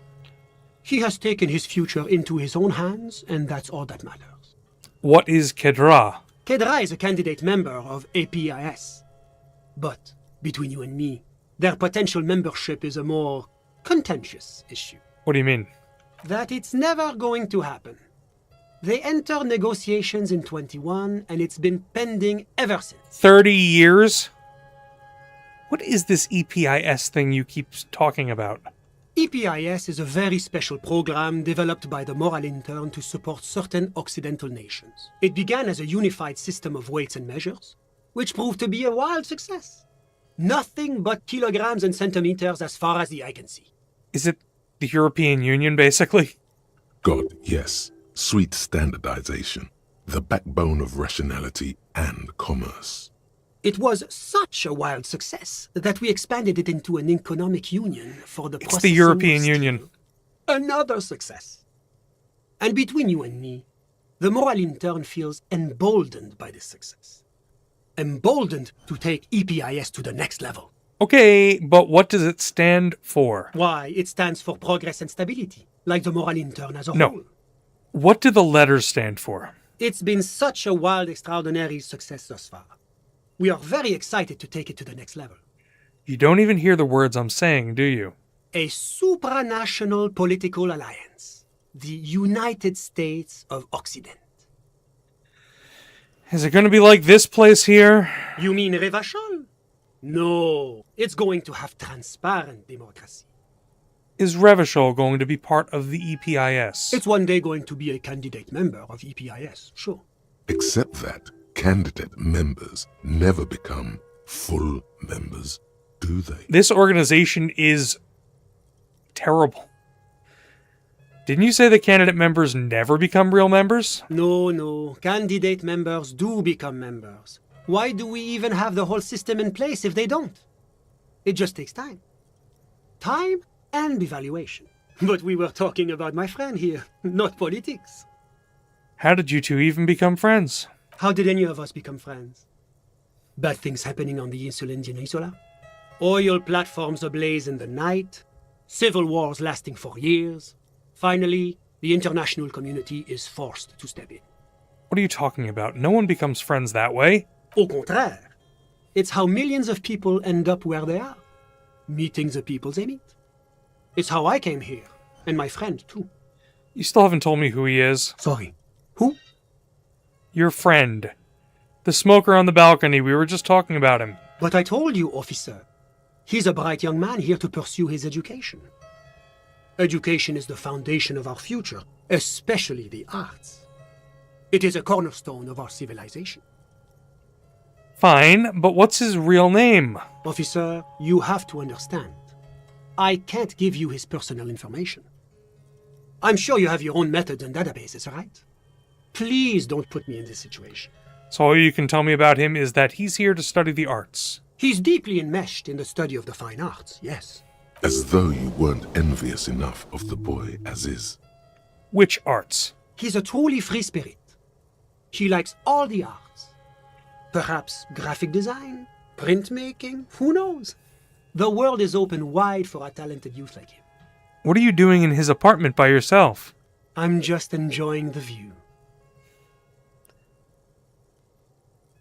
He has taken his future into his own hands, and that's all that matters. What is Kedra? Kedra is a candidate member of APIS. But, between you and me, their potential membership is a more contentious issue. What do you mean? That it's never going to happen. They entered negotiations in 21, and it's been pending ever since. 30 years? What is this EPIS thing you keep talking about? EPIS is a very special program developed by the Moral Intern to support certain Occidental nations. It began as a unified system of weights and measures, which proved to be a wild success. Nothing but kilograms and centimeters as far as the eye can see. Is it the European Union, basically? God, yes. Sweet standardization. The backbone of rationality and commerce. It was such a wild success that we expanded it into an economic union for the It's the European Union. Another success. And between you and me, the Moral Intern feels emboldened by this success. Emboldened to take EPIS to the next level. Okay, but what does it stand for? Why, it stands for progress and stability, like the Moral Intern as a No. whole. What do the letters stand for? It's been such a wild, extraordinary success thus far. We are very excited to take it to the next level. You don't even hear the words I'm saying, do you? A supranational political alliance. The United States of Occident. Is it going to be like this place here? You mean Rivachol? No, it's going to have transparent democracy. Is Revachol going to be part of the EPIS? It's one day going to be a candidate member of EPIS, sure. Except that candidate members never become full members, do they? This organization is terrible. Didn't you say the candidate members never become real members? No. Candidate members do become members. Why do we even have the whole system in place if they don't? It just takes time. Time and evaluation. But we were talking about my friend here, not politics. How did you two even become friends? How did any of us become friends? Bad things happening on the Insulindian Isola? Oil platforms ablaze in the night? Civil wars lasting for years? Finally, the international community is forced to step in. What are you talking about? No one becomes friends that way. Au contraire. It's how millions of people end up where they are. Meeting the people they meet. It's how I came here. And my friend, too. You still haven't told me who he is. Sorry. Who? Your friend. The smoker on the balcony. We were just talking about him. But I told you, officer. He's a bright young man here to pursue his education. Education is the foundation of our future, especially the arts. It is a cornerstone of our civilization. Fine, but what's his real name? Officer, you have to understand. I can't give you his personal information. I'm sure you have your own methods and databases, right? Please don't put me in this situation. So all you can tell me about him is that he's here to study the arts. He's deeply enmeshed in the study of the fine arts, yes. As though you weren't envious enough of the boy as is. Which arts? He's a truly free spirit. He likes all the arts. Perhaps graphic design, printmaking, who knows? The world is open wide for a talented youth like him. What are you doing in his apartment by yourself? I'm just enjoying the view.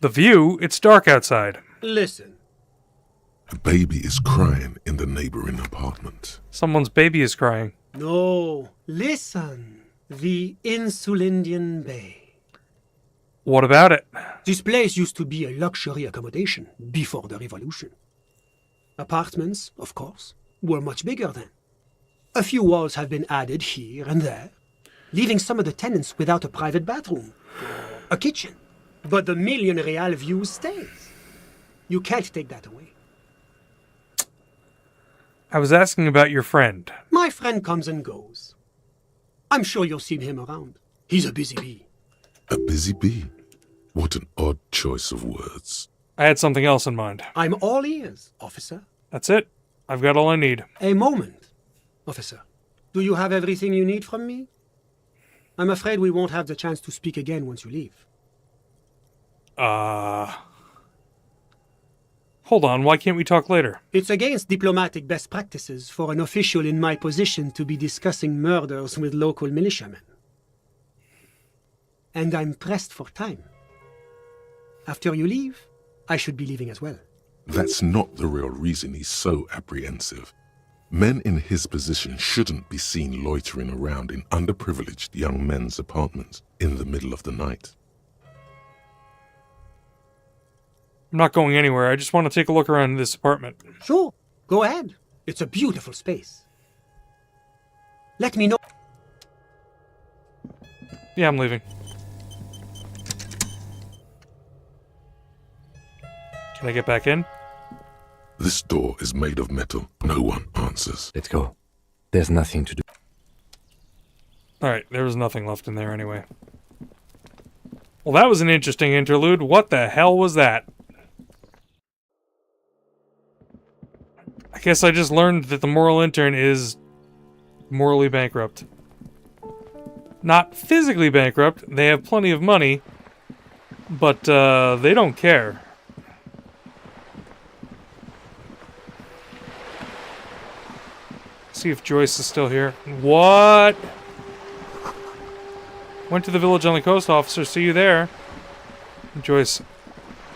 The view? It's dark outside. Listen. A baby is crying in the neighboring apartment. Someone's baby is crying. No, listen. The Insulindian Bay. What about it? This place used to be a luxury accommodation before the revolution. Apartments, of course, were much bigger then. A few walls have been added here and there, leaving some of the tenants without a private bathroom, a kitchen. But the million real view stays. You can't take that away. I was asking about your friend. My friend comes and goes. I'm sure you'll see him around. He's a busy bee. A busy bee? What an odd choice of words. I had something else in mind. I'm all ears, officer. That's it. I've got all I need. A moment, officer. Do you have everything you need from me? I'm afraid we won't have the chance to speak again once you leave. Hold on, why can't we talk later? It's against diplomatic best practices for an official in my position to be discussing murders with local militiamen. And I'm pressed for time. After you leave, I should be leaving as well. That's not the real reason he's so apprehensive. Men in his position shouldn't be seen loitering around in underprivileged young men's apartments in the middle of the night. I'm not going anywhere. I just want to take a look around this apartment. Sure, go ahead. It's a beautiful space. Let me know. Yeah, I'm leaving. Can I get back in? This door is made of metal. No one answers. Let's go. There's nothing to do. Alright, there was nothing left in there anyway. Well, that was an interesting interlude. What the hell was that? I guess I just learned that the moral intern is morally bankrupt. Not physically bankrupt. They have plenty of money, but they don't care. See if Joyce is still here. What? Went to the village on the coast, officer. See you there. Joyce,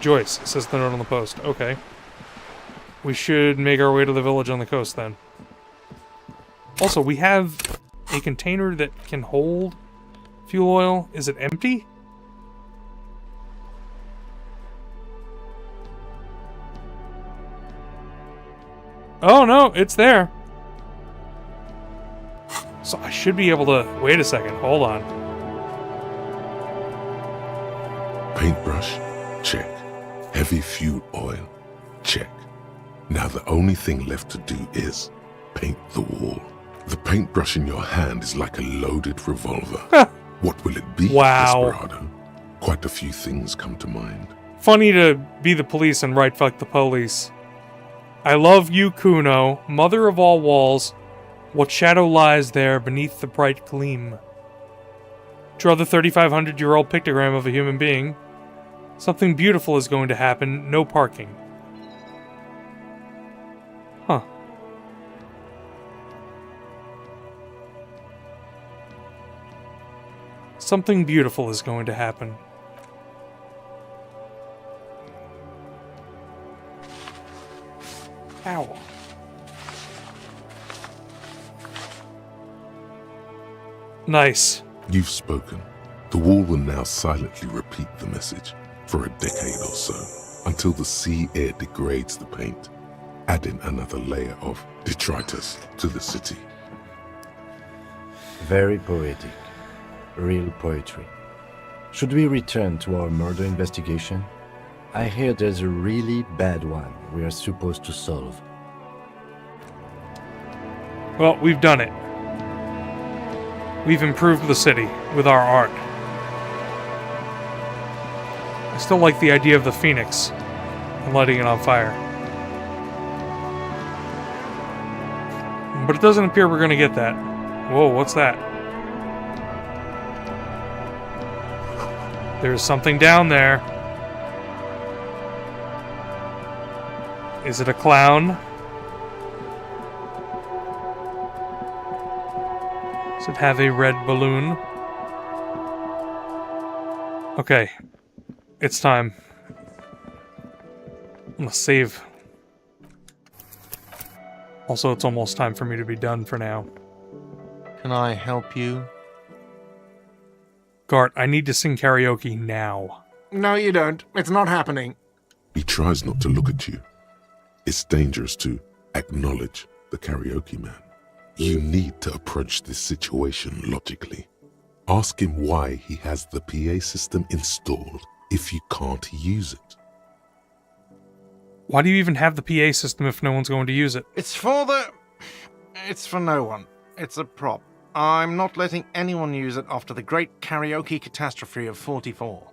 says the note on the post. Okay. We should make our way to the village on the coast then. Also, we have a container that can hold fuel oil. Is it empty? Oh no, it's there. So I should be able to... Wait a second, hold on. Paintbrush? Check. Heavy fuel oil? Check. Now the only thing left to do is paint the wall. The paintbrush in your hand is like a loaded revolver. What will it be, wow. Desperado? Quite a few things come to mind. Funny to be the police and write fuck the police. I love you, Kuno, mother of all walls. What shadow lies there beneath the bright gleam? Draw the 3,500-year-old pictogram of a human being. Something beautiful is going to happen. No parking. Huh. Something beautiful is going to happen. Ow. Nice. You've spoken. The wall will now silently repeat the message for a decade or so, until the sea air degrades the paint, adding another layer of detritus to the city. Very poetic. Real poetry. Should we return to our murder investigation? I hear there's a really bad one we are supposed to solve. Well, we've done it. We've improved the city with our art. I still like the idea of the Phoenix and lighting it on fire. But it doesn't appear we're going to get that. Whoa, what's that? There's something down there. Is it a clown? Does it have a red balloon? Okay. It's time. I'm gonna save. Also, it's almost time for me to be done for now. Can I help you? Gart, I need to sing karaoke now. No, you don't. It's not happening. He tries not to look at you. It's dangerous to acknowledge the karaoke man. You need to approach this situation logically. Ask him why he has the PA system installed if you can't use it. Why do you even have the PA system if no one's going to use it? It's for no one. It's a prop. I'm not letting anyone use it after the great karaoke catastrophe of 44.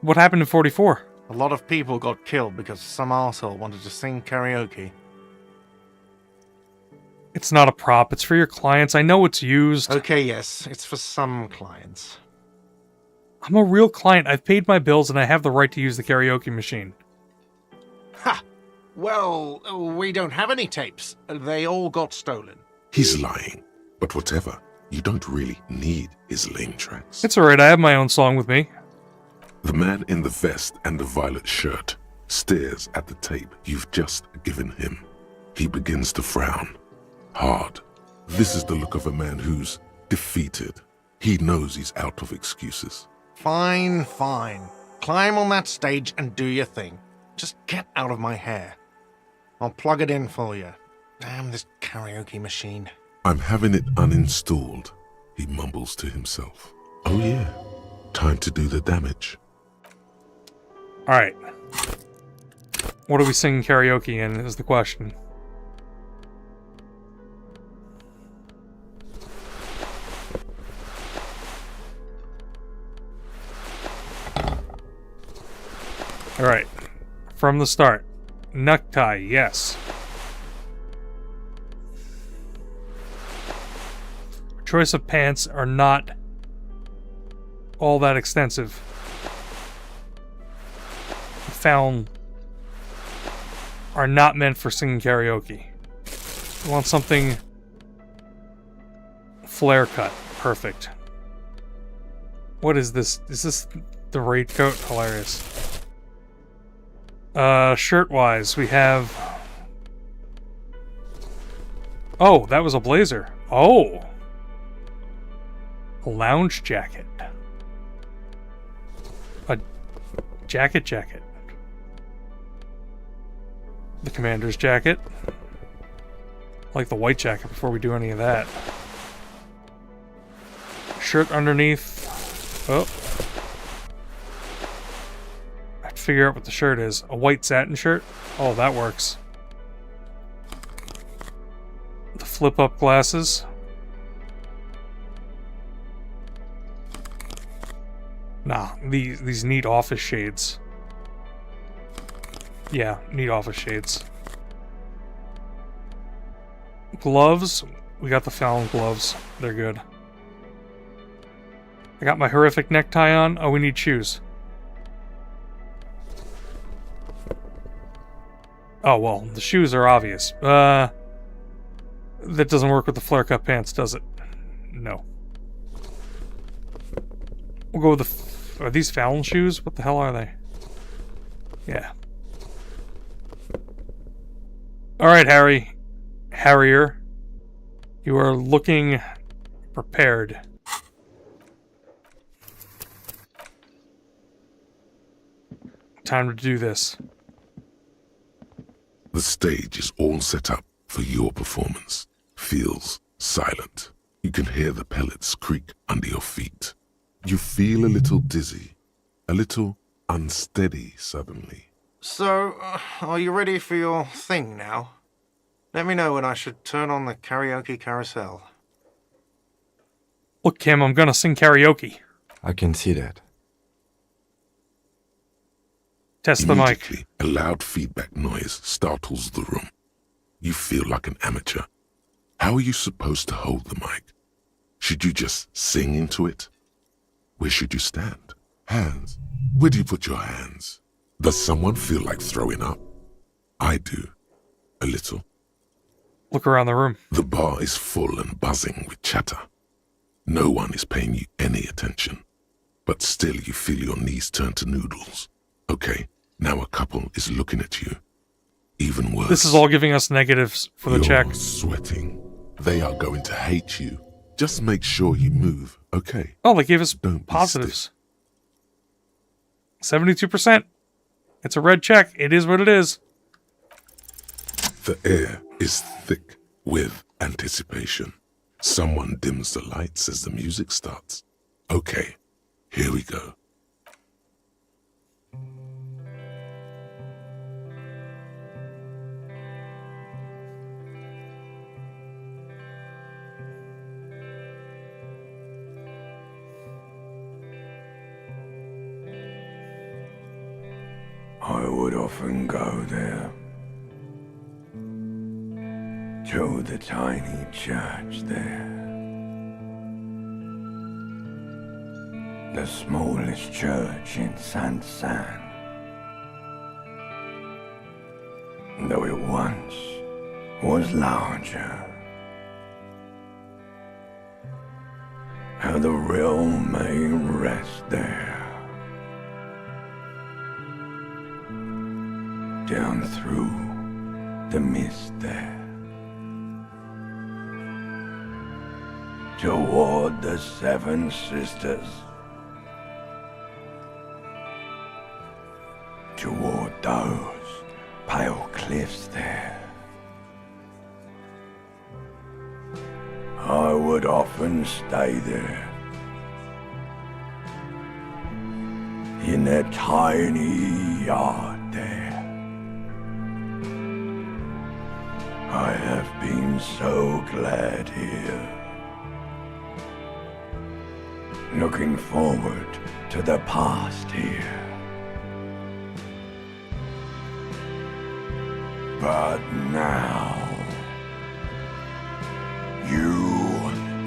What happened in 44? A lot of people got killed because some arsehole wanted to sing karaoke. It's not a prop. It's for your clients. I know it's used. Okay, yes, it's for some clients. I'm a real client. I've paid my bills and I have the right to use the karaoke machine. Ha! Well, we don't have any tapes. They all got stolen. He's lying. But whatever, you don't really need his lame tracks. It's alright. I have my own song with me. The man in the vest and the violet shirt stares at the tape you've just given him. He begins to frown. Hard. This is the look of a man who's defeated. He knows he's out of excuses. Fine, fine. Climb on that stage and do your thing. Just get out of my hair. I'll plug it in for you. Damn this karaoke machine. I'm having it uninstalled, he mumbles to himself. Oh yeah, time to do the damage. Alright. What are we singing karaoke in is the question. Alright. From the start. Necktie, yes. Choice of pants are not all that extensive. Found are not meant for singing karaoke. You want something flare cut. Perfect. What is this? Is this the raid coat? Hilarious. Shirt-wise, we have... Oh, that was a blazer. Oh! A lounge jacket. A jacket. The commander's jacket. I like the white jacket before we do any of that. Shirt underneath. Oh. I have to figure out what the shirt is. A white satin shirt? Oh, that works. The flip-up glasses. Nah, these neat office shades. Yeah, neat office shades. Gloves. We got the Fallon gloves. They're good. I got my horrific necktie on. Oh, we need shoes. Oh, well, the shoes are obvious. That doesn't work with the flare cut pants, does it? No. We'll go with the... Are these Fallon shoes? What the hell are they? Yeah. Alright, Harrier. You are looking prepared. Time to do this. The stage is all set up for your performance. Feels silent. You can hear the pellets creak under your feet. You feel a little dizzy, a little unsteady suddenly. So, are you ready for your thing now? Let me know when I should turn on the karaoke carousel. Look, Kim, I'm gonna sing karaoke. I can see that. Test the mic. Immediately, a loud feedback noise startles the room. You feel like an amateur. How are you supposed to hold the mic? Should you just sing into it? Where should you stand? Hands. Where do you put your hands? Does someone feel like throwing up? I do. A little. Look around the room. The bar is full and buzzing with chatter. No one is paying you any attention. But still you feel your knees turn to noodles. Okay, now a couple is looking at you. Even worse. This is all giving us negatives for the check. You're sweating. They are going to hate you. Just make sure you move, okay? Oh, they gave us Don't positives. 72%. It's a red check. It is what it is. The air is thick with anticipation. Someone dims the lights as the music starts. Okay, here we go. would often go there. To the tiny church there. The smallest church in Saint-Saëns. Though it once was larger. How the realm may rest there. Down through the mist there. Toward the Seven Sisters. Toward those pale cliffs there. I would often stay there. In that tiny yard there. I have been so glad here. Looking forward to the past here. But now, you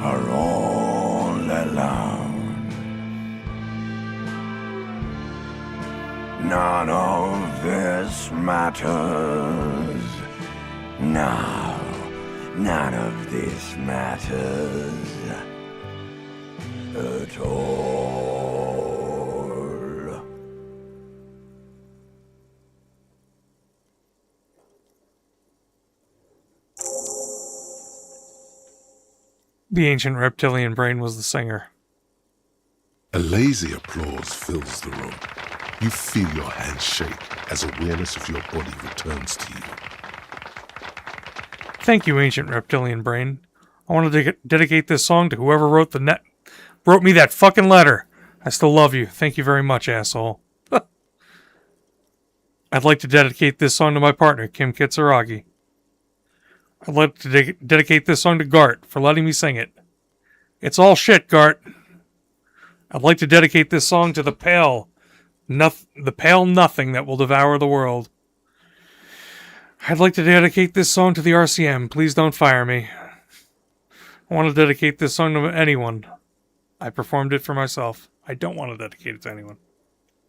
are all alone. None of this matters. No, none of this matters at all. The ancient reptilian brain was the singer. A lazy applause fills the room. You feel your hands shake as awareness of your body returns to you. Thank you, ancient reptilian brain. I want to dedicate this song to whoever wrote me that fucking letter. I still love you. Thank you very much, asshole. I'd like to dedicate this song to my partner, Kim Kitsuragi. I'd like to dedicate this song to Gart for letting me sing it. It's all shit, Gart. I'd like to dedicate this song to the pale nothing that will devour the world. I'd like to dedicate this song to the RCM. Please don't fire me. I want to dedicate this song to anyone. I performed it for myself. I don't want to dedicate it to anyone.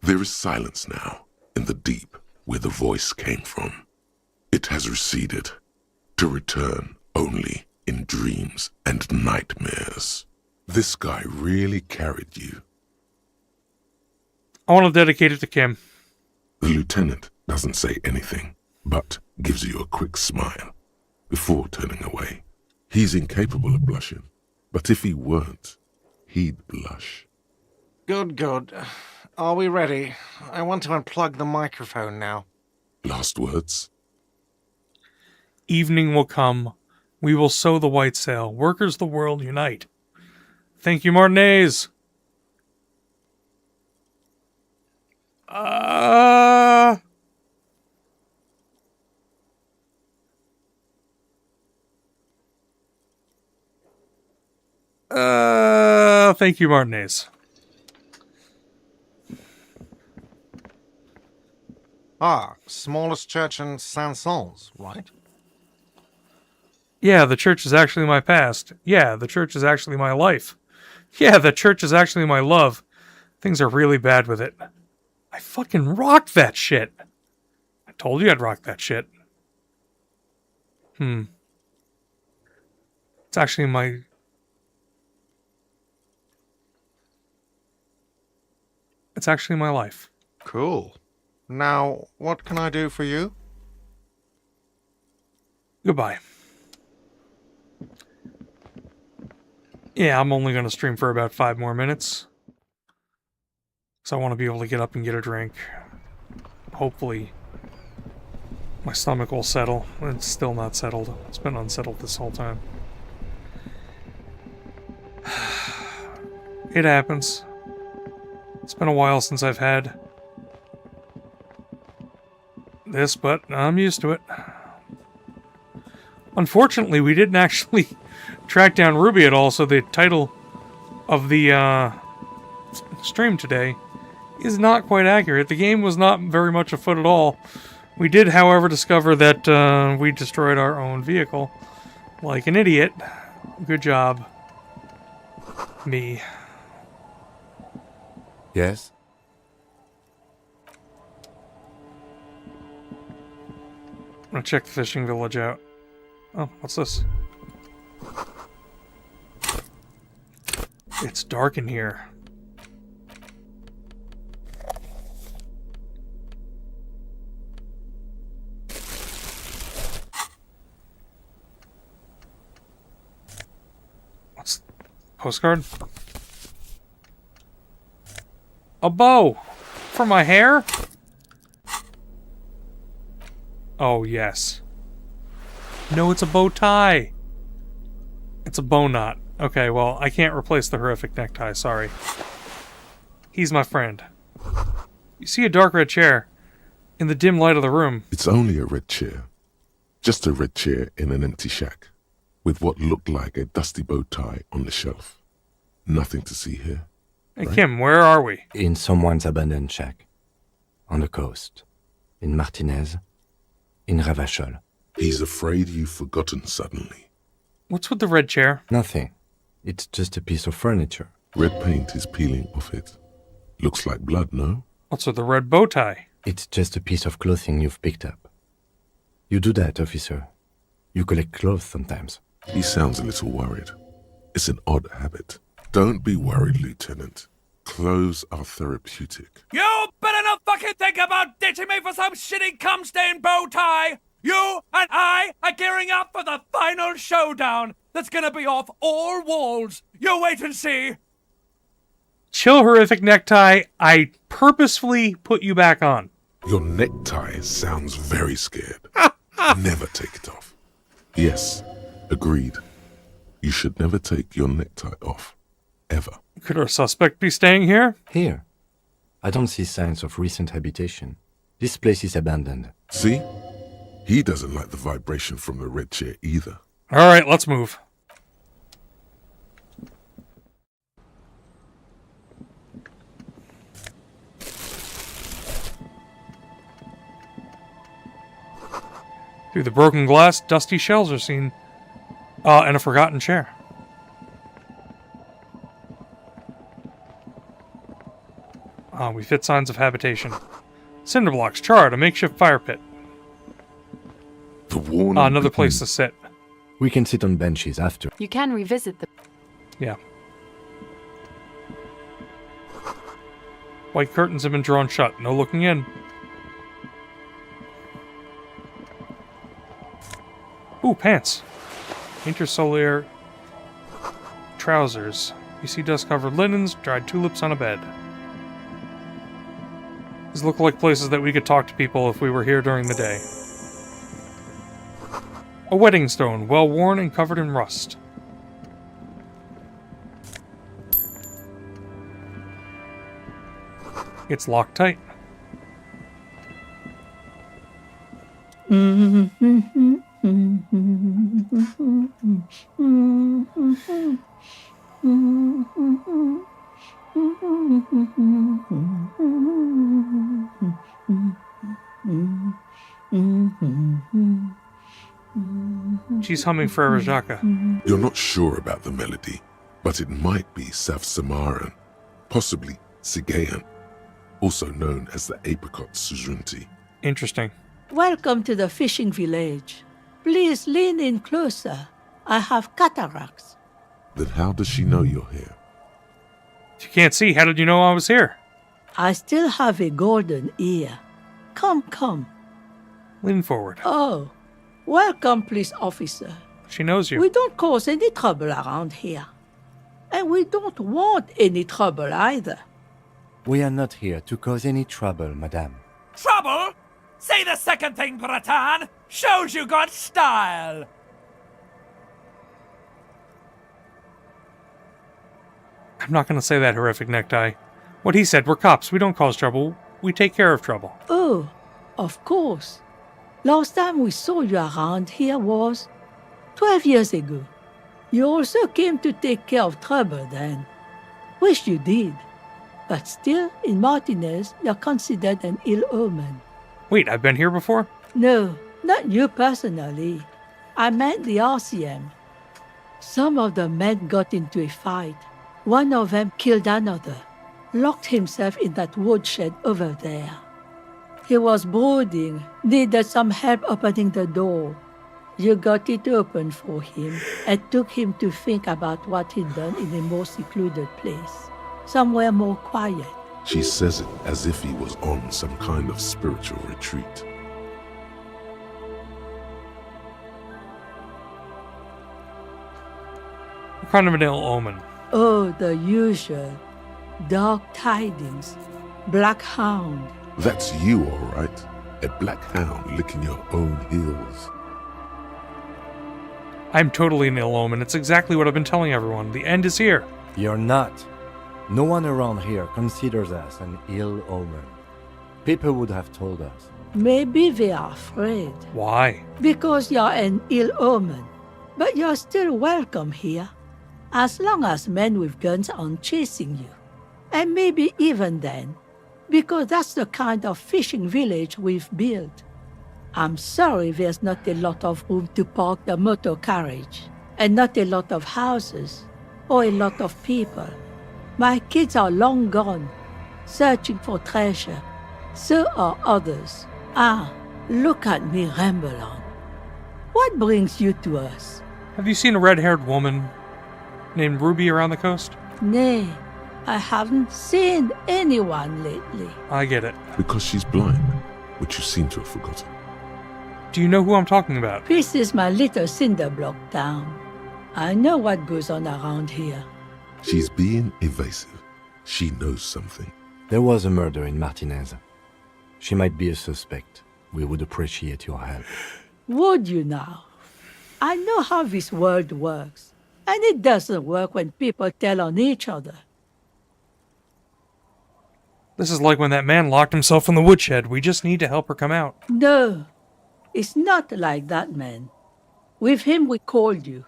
There is silence now in the deep where the voice came from. It has receded, to return only in dreams and nightmares. This guy really carried you. I want to dedicate it to Kim. The lieutenant doesn't say anything, but gives you a quick smile before turning away. He's incapable of blushing, but if he weren't, he'd blush. Good, good. Are we ready? I want to unplug the microphone now. Last words? Evening will come. We will sow the white sail. Workers the world unite. Thank you, Martinez. Thank you, Martinez. Ah, smallest church in Saint-Saëns, right? Yeah, the church is actually my past. Yeah, the church is actually my life. Yeah, the church is actually my love. Things are really bad with it. I fucking rocked that shit. I told you I'd rock that shit. It's actually my... It's actually my life. Cool. Now, what can I do for you? Goodbye. Yeah, I'm only going to stream for about 5 more minutes. So I want to be able to get up and get a drink. Hopefully, my stomach will settle. It's still not settled. It's been unsettled this whole time. It happens. It's been a while since I've had this, but I'm used to it. Unfortunately, we didn't actually track down Ruby at all, so the title of the stream today is not quite accurate. The game was not very much afoot at all. We did, however, discover that we destroyed our own vehicle. Like an idiot. Good job. Me. Yes? I'm gonna check the fishing village out. Oh, what's this? It's dark in here. What's postcard? A bow for my hair? Oh, yes. No, it's a bow tie. It's a bow knot. Okay, well, I can't replace the horrific necktie, sorry. He's my friend. You see a dark red chair in the dim light of the room. It's only a red chair. Just a red chair in an empty shack, with what looked like a dusty bow tie on the shelf. Nothing to see here. Hey, right? Kim, where are we? In someone's abandoned shack. On the coast. In Martinez. In Ravachol. He's afraid you've forgotten suddenly. What's with the red chair? Nothing. It's just a piece of furniture. Red paint is peeling off it. Looks like blood, no? What's with the red bow tie? It's just a piece of clothing you've picked up. You do that, officer. You collect clothes sometimes. He sounds a little worried. It's an odd habit. Don't be worried, Lieutenant. Clothes are therapeutic. You better not fucking think about ditching me for some shitty cum-stained bow tie! You and I are gearing up for the final showdown that's gonna be off all walls. You wait and see. Chill, horrific necktie. I purposefully put you back on. Your necktie sounds very scared. Never take it off. Yes, agreed. You should never take your necktie off. Ever. Could our suspect be staying here? Here. I don't see signs of recent habitation. This place is abandoned. See? He doesn't like the vibration from the red chair either. Alright, let's move. Through the broken glass, dusty shells are seen. And a forgotten chair. We fit signs of habitation. Cinder blocks, charred, a makeshift fire pit. The warning. Another place to sit. We can sit on benches after. You can revisit the... Yeah. White curtains have been drawn shut. No looking in. Ooh, pants. Intersoliar trousers. You see dust-covered linens, dried tulips on a bed. These look like places that we could talk to people if we were here during the day. A wedding stone, well worn and covered in rust. It's locked tight. She's humming Frere Jacques. You're not sure about the melody, but it might be South Samaran, possibly Sigayan, also known as the apricot sujunti. Interesting. Welcome to the fishing village. Please lean in closer. I have cataracts. Then how does she know you're here? If you can't see, how did you know I was here? I still have a golden ear. Come. Lean forward. Oh, welcome, police officer. She knows you. We don't cause any trouble around here. And we don't want any trouble either. We are not here to cause any trouble, madame. Trouble? Say the second thing, Bratan. Shows you got style. I'm not going to say that, horrific necktie. What he said, we're cops. We don't cause trouble. We take care of trouble. Oh, of course. Last time we saw you around here was 12 years ago. You also came to take care of trouble then. Wish you did. But still, in Martinez, you're considered an ill omen. Wait, I've been here before? No, not you personally. I meant the RCM. Some of the men got into a fight. One of them killed another, locked himself in that woodshed over there. He was brooding, needed some help opening the door. You got it open for him and took him to think about what he'd done in a more secluded place, somewhere more quiet. She says it as if he was on some kind of spiritual retreat. What kind of an ill omen? Oh, the usual. Dark tidings. Black hound. That's you, all right. A black hound licking your own heels. I'm totally an ill omen. It's exactly what I've been telling everyone. The end is here. You're not. No one around here considers us an ill omen. People would have told us. Maybe they are afraid. Why? Because you're an ill omen. But you're still welcome here. As long as men with guns aren't chasing you. And maybe even then. Because that's the kind of fishing village we've built. I'm sorry there's not a lot of room to park the motor carriage. And not a lot of houses. Or a lot of people. My kids are long gone, searching for treasure. So are others. Ah, look at me ramble on. What brings you to us? Have you seen a red-haired woman named Ruby around the coast? Nay, I haven't seen anyone lately. I get it. Because she's blind, which you seem to have forgotten. Do you know who I'm talking about? This is my little cinder block town. I know what goes on around here. She's being evasive. She knows something. There was a murder in Martinez. She might be a suspect. We would appreciate your help. Would you now? I know how this world works. And it doesn't work when people tell on each other. This is like when that man locked himself in the woodshed. We just need to help her come out. No, it's not like that, man. With him we called you.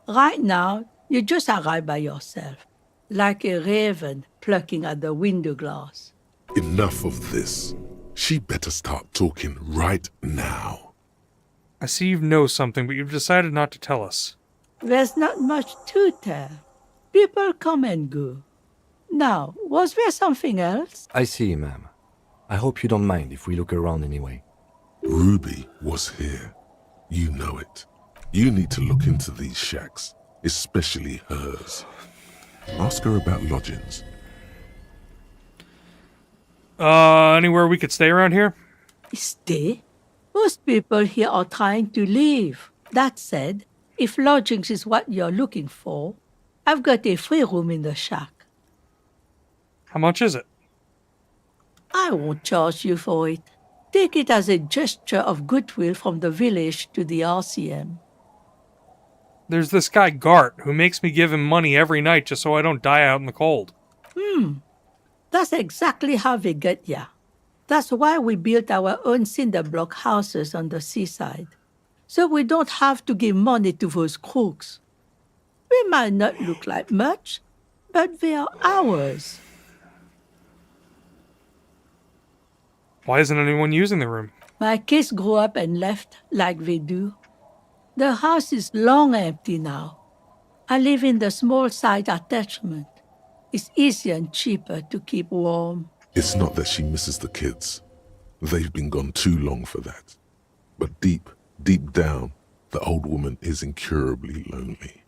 Right now, you just arrived by yourself, like a raven plucking at the window glass. Enough of this. She better start talking right now. I see you know something, but you've decided not to tell us. There's not much to tell. People come and go. Now, was there something else? I see, ma'am. I hope you don't mind if we look around anyway. Ruby was here. You know it. You need to look into these shacks, especially hers. Ask her about lodgings. Anywhere we could stay around here? Stay? Most people here are trying to leave. That said, if lodgings is what you're looking for, I've got a free room in the shack. How much is it? I won't charge you for it. Take it as a gesture of goodwill from the village to the RCM. There's this guy Gart who makes me give him money every night just so I don't die out in the cold. That's exactly how they get ya. That's why we built our own cinder block houses on the seaside. So we don't have to give money to those crooks. We might not look like much, but they are ours. Why isn't anyone using the room? My kids grew up and left like they do. The house is long empty now. I live in the small side attachment. It's easier and cheaper to keep warm. It's not that she misses the kids. They've been gone too long for that. But deep down, the old woman is incurably lonely.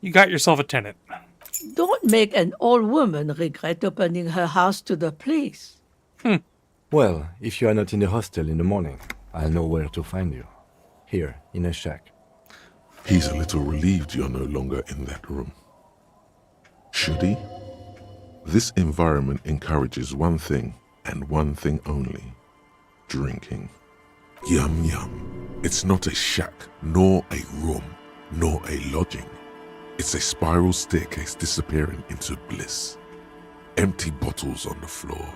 You got yourself a tenant. Don't make an old woman regret opening her house to the police. Well, if you are not in the hostel in the morning, I'll know where to find you. Here, in a shack. He's a little relieved you're no longer in that room. Should he? This environment encourages one thing, and one thing only. Drinking. Yum yum. It's not a shack, nor a room, nor a lodging. It's a spiral staircase disappearing into bliss. Empty bottles on the floor.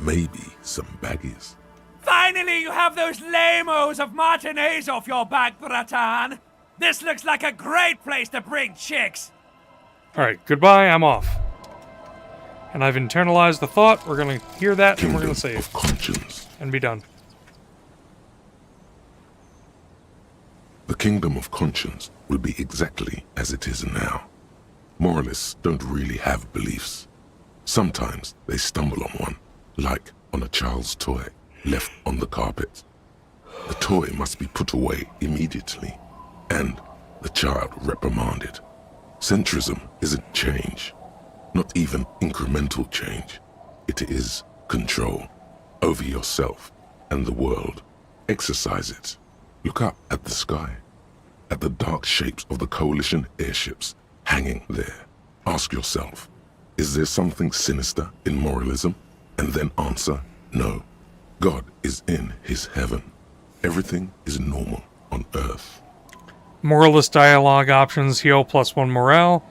Maybe some baggies. Finally, you have those lamos of Martinez off your back, Bratan. This looks like a great place to bring chicks. Alright, goodbye, I'm off. And I've internalized the thought. We're going to hear that and we're going to Kingdom save. of conscience. And be done. The kingdom of conscience will be exactly as it is now. Moralists don't really have beliefs. Sometimes they stumble on one, like on a child's toy left on the carpet. The toy must be put away immediately, and the child reprimanded. Centrism isn't change, not even incremental change. It is control over yourself and the world. Exercise it. Look up at the sky, at the dark shapes of the coalition airships hanging there. Ask yourself, is there something sinister in moralism? And then answer, no. God is in his heaven. Everything is normal on Earth. Moralist dialogue options: heal +1 morale.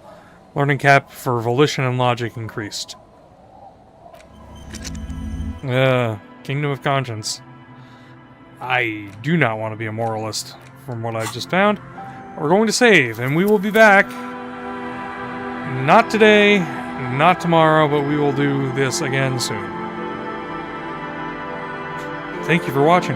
Learning cap for volition and logic increased. Kingdom of Conscience. I do not want to be a moralist, from what I've just found. We're going to save, and we will be back. Not today, not tomorrow, but we will do this again soon. Thank you for watching.